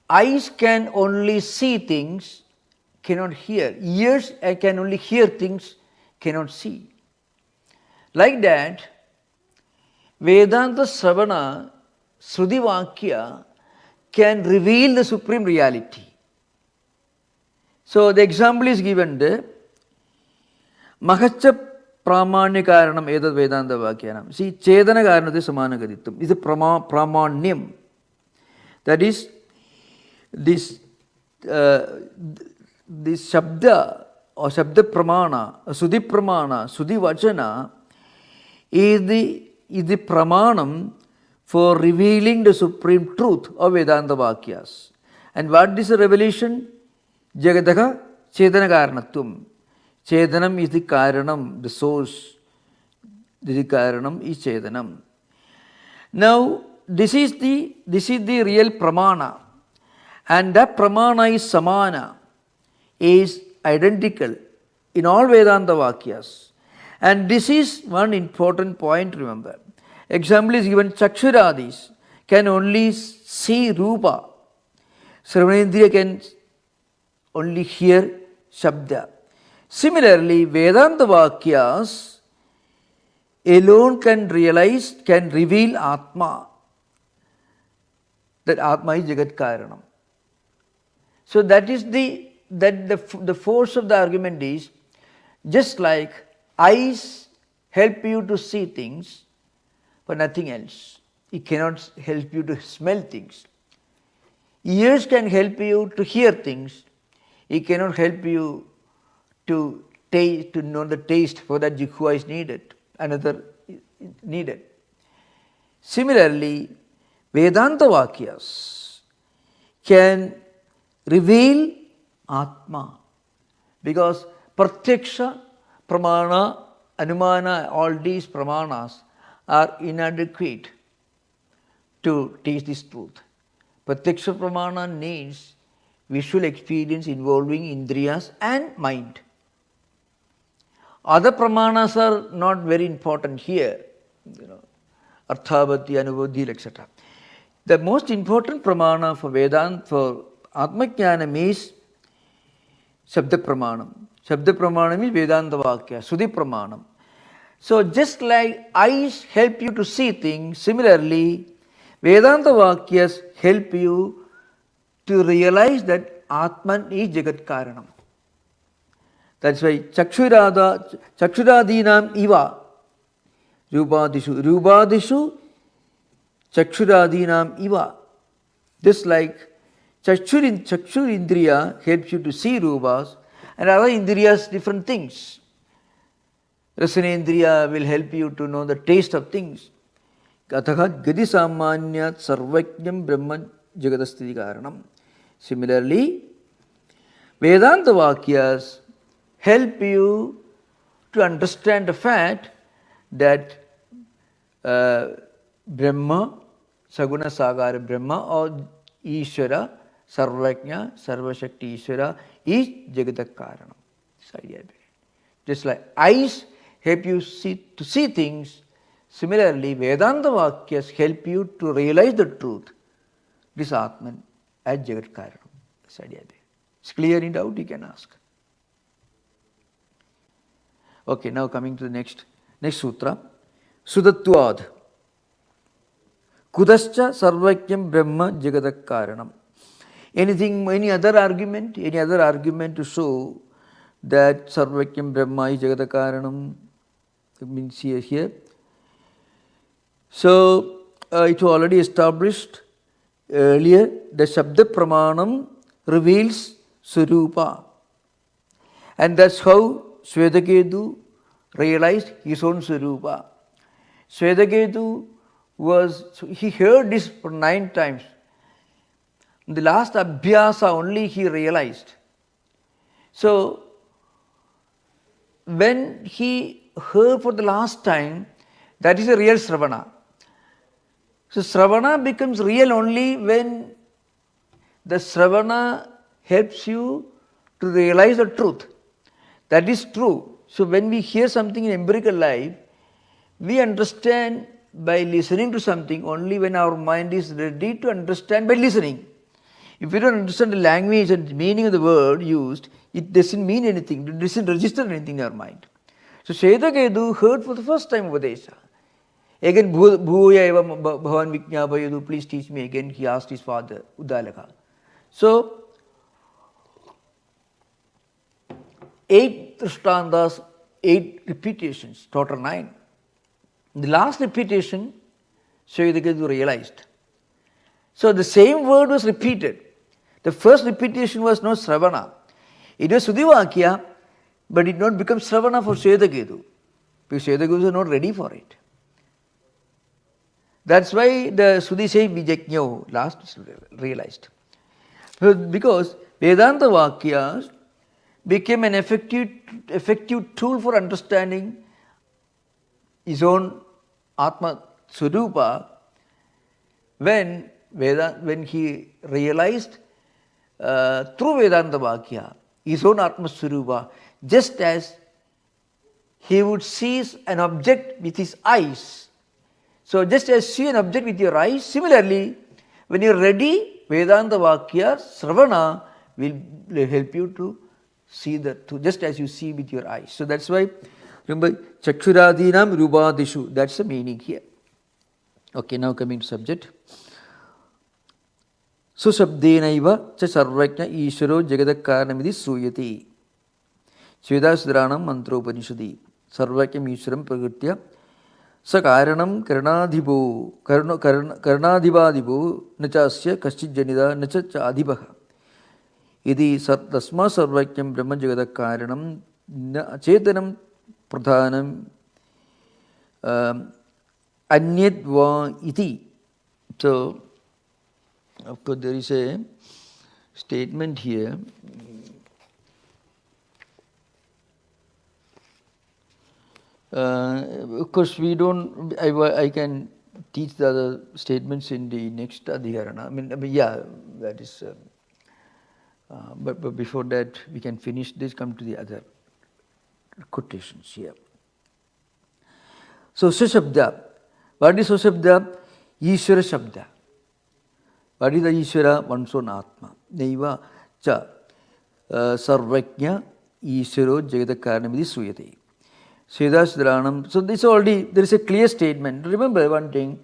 eyes can only see things, cannot hear. Ears can only hear things, cannot see. Like that, Vedanta Savana, Srudivakya can reveal the supreme reality. So the example is given there. Mahacha Pramanyakaranam edat Vedanta Vakyanam. See, Chetana Karanate Samanagaditam is a Pramanyam. That is, this Shabda or Shabda Pramana, Sudhi Pramana, Sudhi Vachana is the Pramanam for revealing the supreme truth of Vedanta Vakyas. And what is the revelation? Jagadaka Chetana Karanatvam. Chetanam is the Karanam, the source. The Karanam is Chetanam. Now, this is the real Pramana. And that Pramana is Samana, is identical in all Vedanta Vakyas. And this is one important point, remember. Example is given, Chakshuradis can only see Rupa. Sravanendriya can only hear Shabda. Similarly, Vedanta Vakyas alone can reveal Atma. That Atma is Jagat Karanam. So that is the force of the argument is, just like eyes help you to see things, but nothing else. It cannot help you to smell things. Ears can help you to hear things. It cannot help you to taste, to know the taste, for that jikhva is needed, another needed. Similarly, Vedanta Vakyas can reveal Atma, because Pratyaksha, Pramana, Anumana, all these Pramanas are inadequate to teach this truth. Pratyaksha pramana needs visual experience involving indriyas and mind. Other pramanas are not very important here, Arthavati, Anubodhi, etc. The most important pramana for Vedanta, for Atmajnanam is Shabda Pramanam. Shabda Pramanam is Vedanta Vakya, Sudhi Pramanam. So just like eyes help you to see things, similarly, Vedanta Vakyas help you to realize that Atman is Jagat Karanam. That's why Chakshuradinam Iva Rubadishu Chakshuradinam Iva. Just like Chakshur Indriya helps you to see Rupas, and other Indriyas different things. Rasanendriya will help you to know the taste of things. Katha Gadi Samanyat Sarvajnam Brahma Jagadasthiti Karanam. Similarly, Vedanta Vakyas help you to understand the fact that Brahma, Saguna Sagara Brahma or Ishvara, Sarvajna, Sarvashakti Ishvara is Jagata Karanam. This idea. Just like eyes help you to see things, similarly Vedanta Vakyas help you to realize the truth. This Atman as Jagat Karanam. This idea. It's clear in doubt, you can ask. Okay, now coming to the next sutra. Sudatvad. Kudascha sarvajnam brahma jagadak karanam. Any other argument? Any other argument to show that sarvajnam brahma is jagadak karanam? It means here. So, it was already established earlier that Shabda Pramanam reveals Surupa. And that's how Swetaketu realized his own Surupa. Swetaketu he heard this for 9 times. In the last Abhyasa only he realized. So, when he heard for the last time, that is a real Sravana. So, Sravana becomes real only when the Sravana helps you to realize the truth. That is true. So, when we hear something in empirical life, we understand by listening to something only when our mind is ready to understand by listening. If we don't understand the language and the meaning of the word used, it doesn't mean anything, it doesn't register anything in our mind. So Swetaketu heard for the first time Upadesha. Again, Bhuya eva bhavan viknyapayadu, please teach me again, he asked his father, Uddalaka. So, 8 Drishtantas, 8 repetitions, total 9. The last repetition, Swetaketu realized. So the same word was repeated. The first repetition was not Sravana. It was Sudhivakya, but it did not become Sravana for Swetaketu, because Swetaketu was not ready for it. That's why the Sudhi says Vijajño, last realized. Because Vedanta Vakyas became an effective tool for understanding his own Atma Surupa when he realized through Vedanta Vakya his own Atma Surupa, just as he would see an object with his eyes. So just as see an object with your eyes, similarly, when you are ready, Vedanta Vakya, Sravana will help you to see the truth, just as you see with your eyes. So that's why, remember, Chakshuradinam Rubadishu, that's the meaning here. Okay, now coming to subject. Sushabdenaiva cha sarvajna ishvaro jagadakarnamidhi suyati. Svedasudranam mantropanishadi. Sarvajnam ishvaram prakrtya sakaranam karnadhivadibu nachasya kaschidjanida nacha adhibaha. Idi tasma sarvajnam brahma jagadakarnam chetanam pradhanam anyadva iti. So, of course, there is a statement here. Of course, we don't, I can teach the other statements in the next adhikarana. I mean yeah, that is, but before that, we can finish this, come to the other quotations here. So, Sashabda. What is Sashabda? Ishvara Shabda. What is the Ishvara? One's own Atma. Naiva cha sarvajna Ishvaro jagadakaranamidi suyate. Svedasudranam. So this already, there is a clear statement. Remember one thing.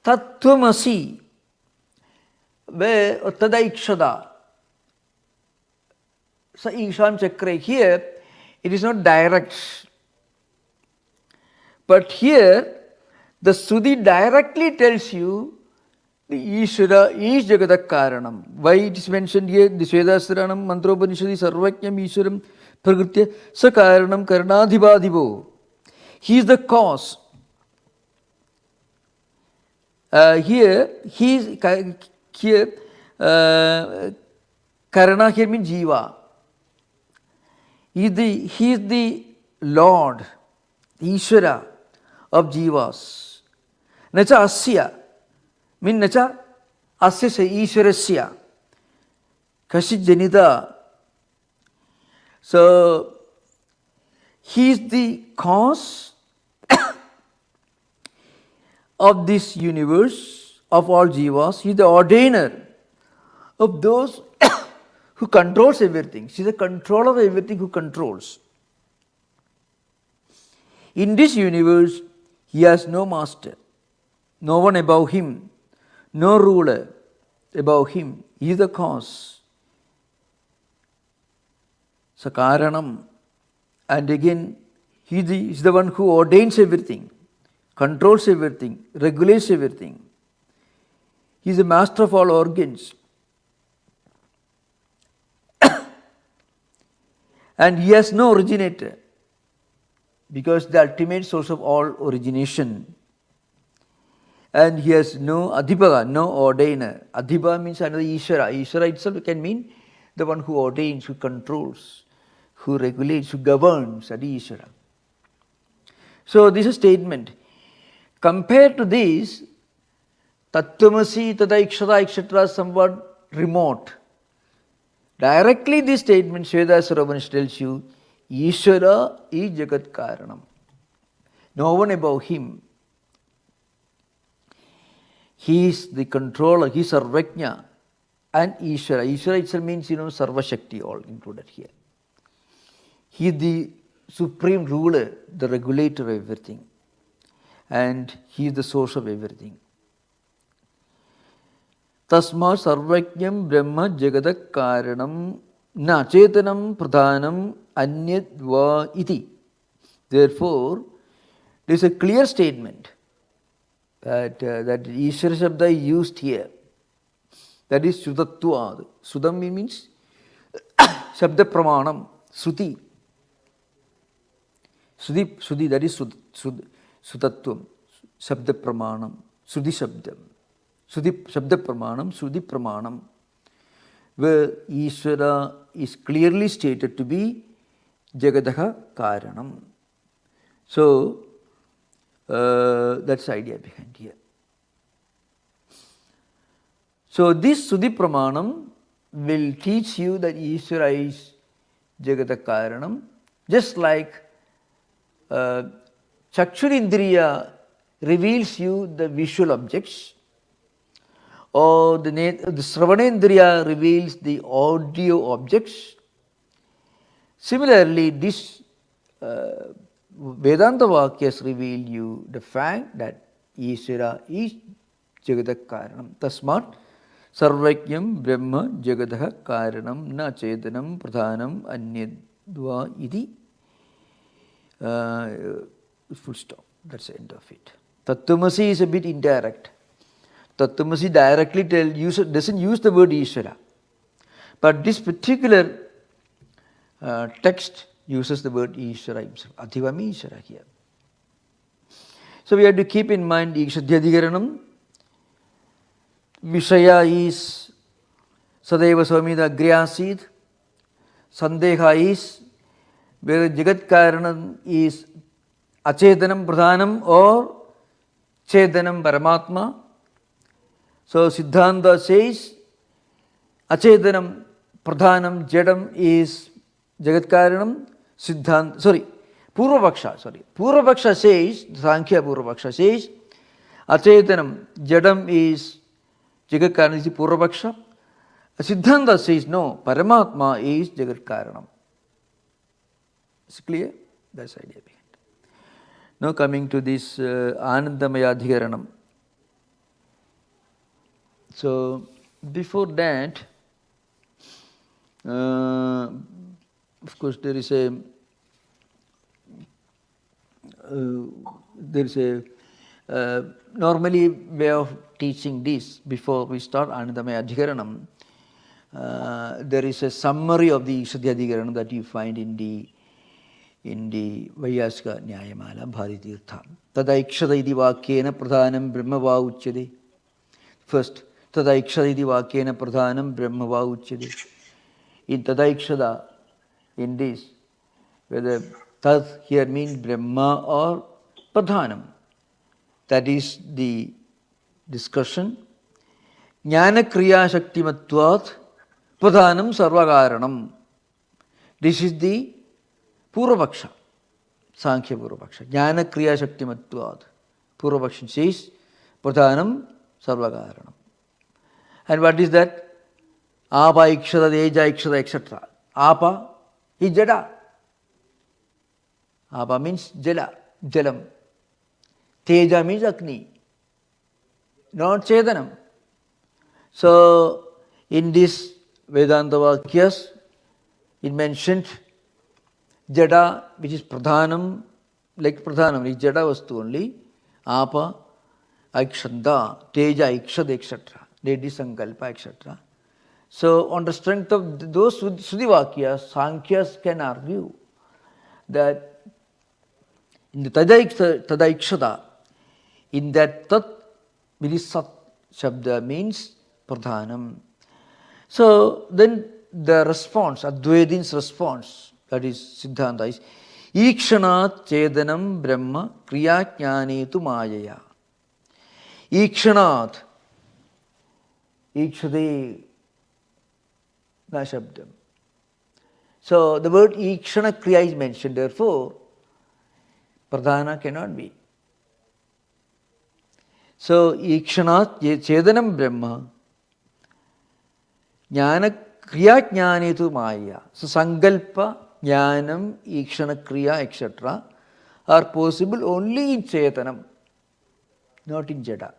Tattwamasi ve tadaikshada. So Isham Chakra. Here, it is not direct. But here, the Sruti directly tells you the Ishvara is Jagadakaranam. Why it is mentioned here? The Svedasranam Mantropanishadi Sarvajnam Ishwaram Prakritya Sakaranam Karanadhivadhivo. He is the cause. Here, Karana here means Jiva. He is the Lord, Ishvara of Jivas. Nacha Asya. Mean Nacha Asya se Ishvarasya. Kashit Janita. So, he is the cause of this universe, of all Jivas. He is the ordainer of those who controls everything. He is the controller of everything who controls. In this universe, he has no master, no one above him, no ruler above him. He is the cause. Sakaranam. And again, he is the one who ordains everything, controls everything, regulates everything. He is the master of all organs. And he has no originator, because the ultimate source of all origination. And he has no adhipaga, no ordainer. Adhipa means another Ishvara. Ishvara itself can mean the one who ordains, who controls, who regulates, who governs. That is Ishvara. So this is a statement. Compared to this, Tattwamasi, Tadaikshada, etc. somewhat remote. Directly this statement, Svedasura tells you, Ishvara is Jagat Karanam. No one above him. He is the controller, he is Sarvajna and Ishvara. Ishvara itself means, Sarva Shakti, all included here. He is the supreme ruler, the regulator of everything. And he is the source of everything. Tasma sarvajnam brahma jagadak karanam na chetanam pradhanam anyadva iti. Therefore, there is a clear statement that Ishvara Shabda is used here. That is Sudatva. Sudam means Shabda Pramanam, Suti. Sudhi, that is Sudatvam, Shabda Pramanam, Sudhi Shabdam. Sudhi Shabda Pramanam, Sudhi Pramanam, where Ishvara is clearly stated to be Jagadaha Karanam. So, that's the idea behind here. So, this Sudhi Pramanam will teach you that Ishvara is Jagadaha Karanam, just like Chakshurindriya reveals you the visual objects, or the Sravanendriya reveals the audio objects. Similarly, this Vedanta Vakyas reveal you the fact that Ishvara is Jagadak Karanam. Tasmat Sarvajnam Brahma Jagadaha Karanam Na Chetanam Pradhanam Anyadva Iti. Full stop. That's the end of it. Tattwamasi is a bit indirect. Tattwamasi directly doesn't use the word Ishvara. But this particular text uses the word Ishvara himself. Adhivami Ishvara here. So we have to keep in mind Ikshadhyadhikaranam. Vishaya is Sadeva Swamita Agriyasid. Sandeha is where Jagat Karanam is Achetanam Pradhanam or Chetanam Paramatma. So Siddhanta says Achetanam Pradhanam Jadam is Jagat Karanam. Purvapaksha says, Sankhya Purvapaksha says, Achetanam Jadam is Jagat Karanam is the Purvapaksha. Siddhanta says, no, Paramatma is Jagat Karanam. Is it clear? That's the idea behind it. Now coming to this Anandamaya Adhikaranam. So before that, of course, there is a normally way of teaching this before we start Anandamaya Adhikaranam. There is a summary of the Ishadhya Adhikaranam that you find in the Vaiyasika Nyayamala Bharitirtha. Tadaikshada iti vakyena pradhanam brahmava uchyade. First, Tadaikshada iti vakyena pradhanam brahmava uchyade. In Tadaikshada, in this, whether Tad here means Brahma or Pradhanam. That is the discussion. Jnana Kriya Shaktimatvat Pradhanam Sarvakaranam. This is the Purvapaksha, Sankhya Purvapaksha. Jnana Kriya Shaktimatvat. Purvapaksha says Pradhanam Sarvakaranam. And what is that? Apa Ikshada, Deja Ikshada, etc. Apa is Jada. Apa means Jala, Jalam. Teja means Agni, not Chetanam. So, in this Vedanta Vakyas, it mentioned Jada, which is Pradhanam, like Pradhanam, is Jada Vastu only. Apa, Aikshanda, Teja, Ikshad, etc. Ledi Sankalpa, etc. So, on the strength of those Sudhivakyas, Sankhya's can argue that in the Tadaikshada, in that Tat, which is Sat Shabda, means Pradhanam. So, then the response, Advaitin's response, that is Siddhanta, is Ikshanat Chedanam Brahma Kriya Jnanetu Mayaya. Ikshanat, Ikshade na Shabdam. So, the word Ikshana Kriya is mentioned, therefore, Pradhana cannot be. So, Ikshanat Chedanam Brahma Jnana Kriya Jnanetu Maya. So, Sankalpa, Jnanam, Ikshana Kriya, etc. are possible only in Chetanam, not in Jada.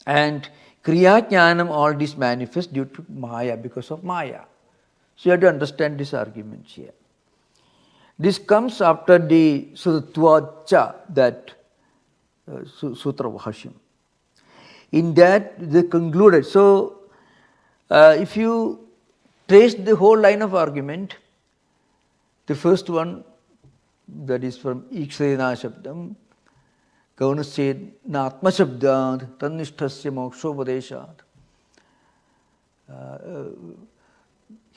And Kriya Jnanam, all this manifests due to Maya, because of Maya. So, you have to understand this argument here. This comes after the Sutra, that Sutra Bhashyam. In that, they concluded. So, if you trace the whole line of argument, the first one, that is from Ikshadena Shabdam, Gaunasya Natma Shabdad, Tanishthasya Mokshopadeshat,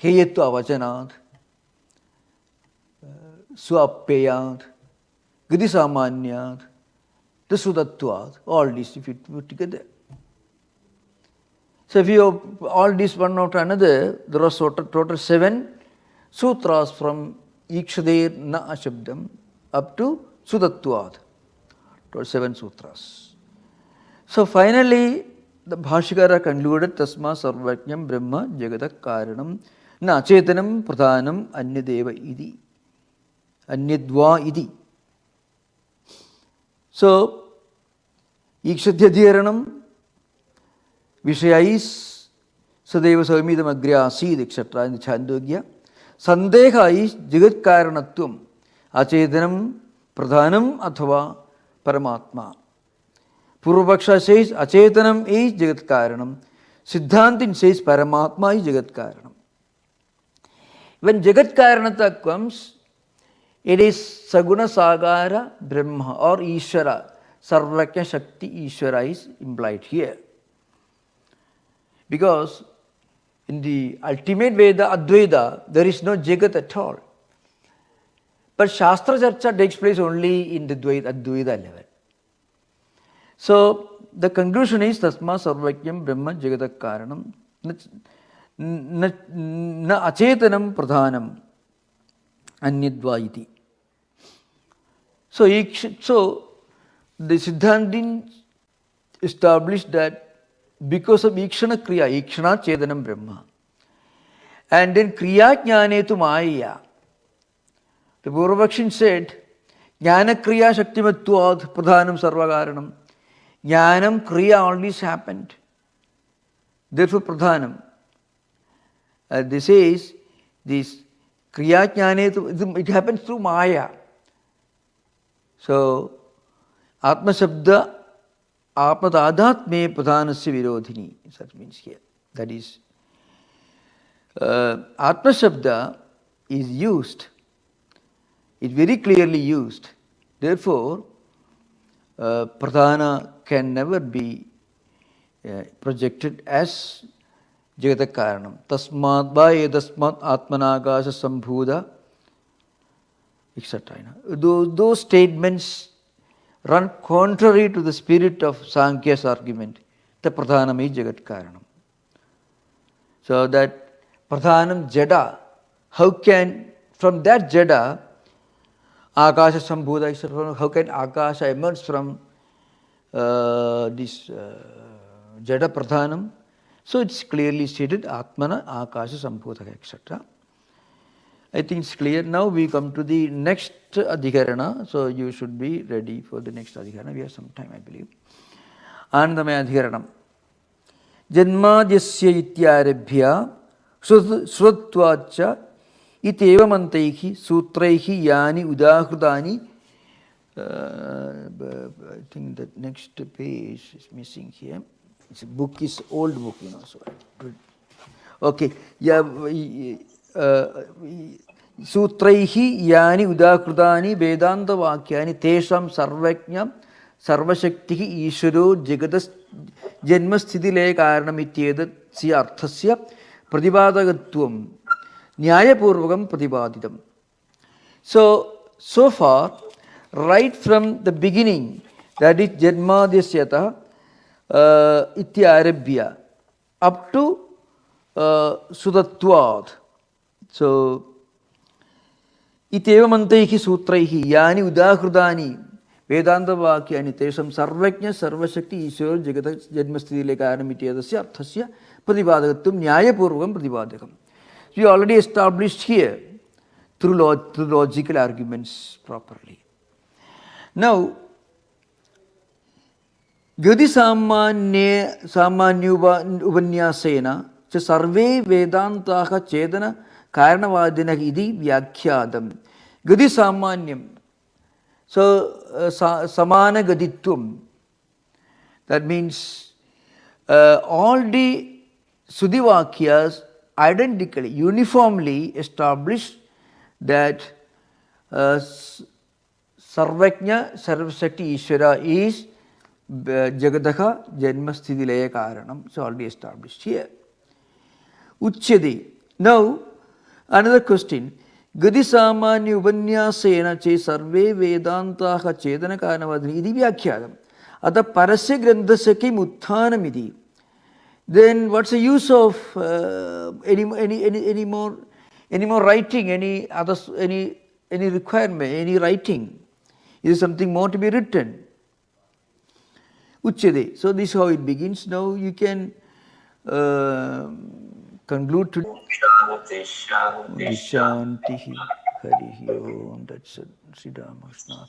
Heyatva Vajanat, Swapyayat, Gadisamanyat, the Sudattvat, all this if you put together. So if you have all this one after another, there are total 7 sutras from Ikshader Na Ashabdam up to Sudattvat. Total 7 sutras. So finally, the Bhashyakara concluded Tasma Sarvajnam Brahma Jagata Karanam Na Chetanam Pradhanam Anyadeva Idi. Anyadva Idi. So, Ikshadhyadhiyaranam Vishayais Sadeva Samidam Agriya Asid, etc. in the Chandogya. Sandeha is Jagat Karanatvam Achetanam Pradhanam Athava Paramatma. Purvapaksha says Achetanam is Jagat Karanam. Siddhantin says Paramatma is Jagat Karanam. When Jagat Karanata comes, it is Saguna Sagara Brahma or Ishvara. Sarvakya Shakti Ishvara is implied here. Because in the ultimate Veda, Advaita, there is no Jagat at all. But Shastra Charcha takes place only in the Advaita level. So the conclusion is Tasma Sarvajnam Brahma Jagata Karanam Na Achetanam Pradhanam Anyadvaiti. So the Siddhantin established that because of Ikshana Kriya, Ikshana Chedanam Brahma, and then Kriya Jnane tu Maya. The Purvakshin said, Jnana Kriya Shaktimatvad Pradhanam Sarvakaranam. Jnanam Kriya always happened. Therefore Pradhanam. This is this Kriya Jnane, it happens through Maya. So Atma Shabda Apadadatme Pradhanasya Virodhini. That means here. That is Atma Shabda is used. It's very clearly used. Therefore, Pradhana can never be projected as Jagata Karanam. Tasmat Vayedasmat Atmanakasha Sambhuda, etc. Those statements run contrary to the spirit of Sankhya's argument. The Pradhanam is Jagat Karanam. So that Pradhanam Jada, how can, from that Jada, Akasha Sambhuda, etc., how can Akasha emerge from this Jada Pradhanam? So it's clearly stated, Atmana Akasha Sambhuda, etc. I think it's clear. Now we come to the next Adhikarana. So you should be ready for the next Adhikarana. We have some time, I believe. Anandamaya Adhikaranam. Janmadhyasya ityarabhya srutvacha itevamantaihi sutraihi yani udahrudani. I think that next page is missing here. It's a book, is old book, so okay. Yeah, Sutraihi yani udakrudani Vedanta Vakyani Tesham Sarvajna Sarvashakti Ishuro Jagadas Janmasthidile Karanamityeda Si Arthasya Pradivadagatvam Nyaya Purvakam Pradivaditam. So far, right from the beginning, that is Janmadyasyata Ityarabhya up to Sudatvad. So Itevamantaihi Sutraihi Yani Udahrudani Vedanta Vakyani Tesham Sarvajna Sarvashakti Ishwara Jagata Janmasthidile Karanamityedasya Arthasya Pradivadagatvam Nyaya Purvakam Pradivadakam. We already established here through logical arguments properly. Now, Gadi Samanya Upanyasena cha Sarve Vedantaha Chedana Karanavadina Idi Vyakhyadam. Gadi Samanyam. So, Samana Gaditvam. That means all the Sudivakyas identically, uniformly establish that Sarvajna Sarvashakti Ishvara is Jagadaka Janmasthidilaya Karanam. So already established here. Uchyadi. Now, another question. Gadi Samanya Upanyasena che Sarve Vedantaha Chedana Karanavadini Idi Vyakhyadam. Ata Parasya Grandhasya kim Utthanam idi. Then what's the use of any more writing, any requirement, any writing? Is something more to be written? Uchyade. So this is how it begins. Now you can conclude to Shanti Hari Om. That's Sri Ramakrishna.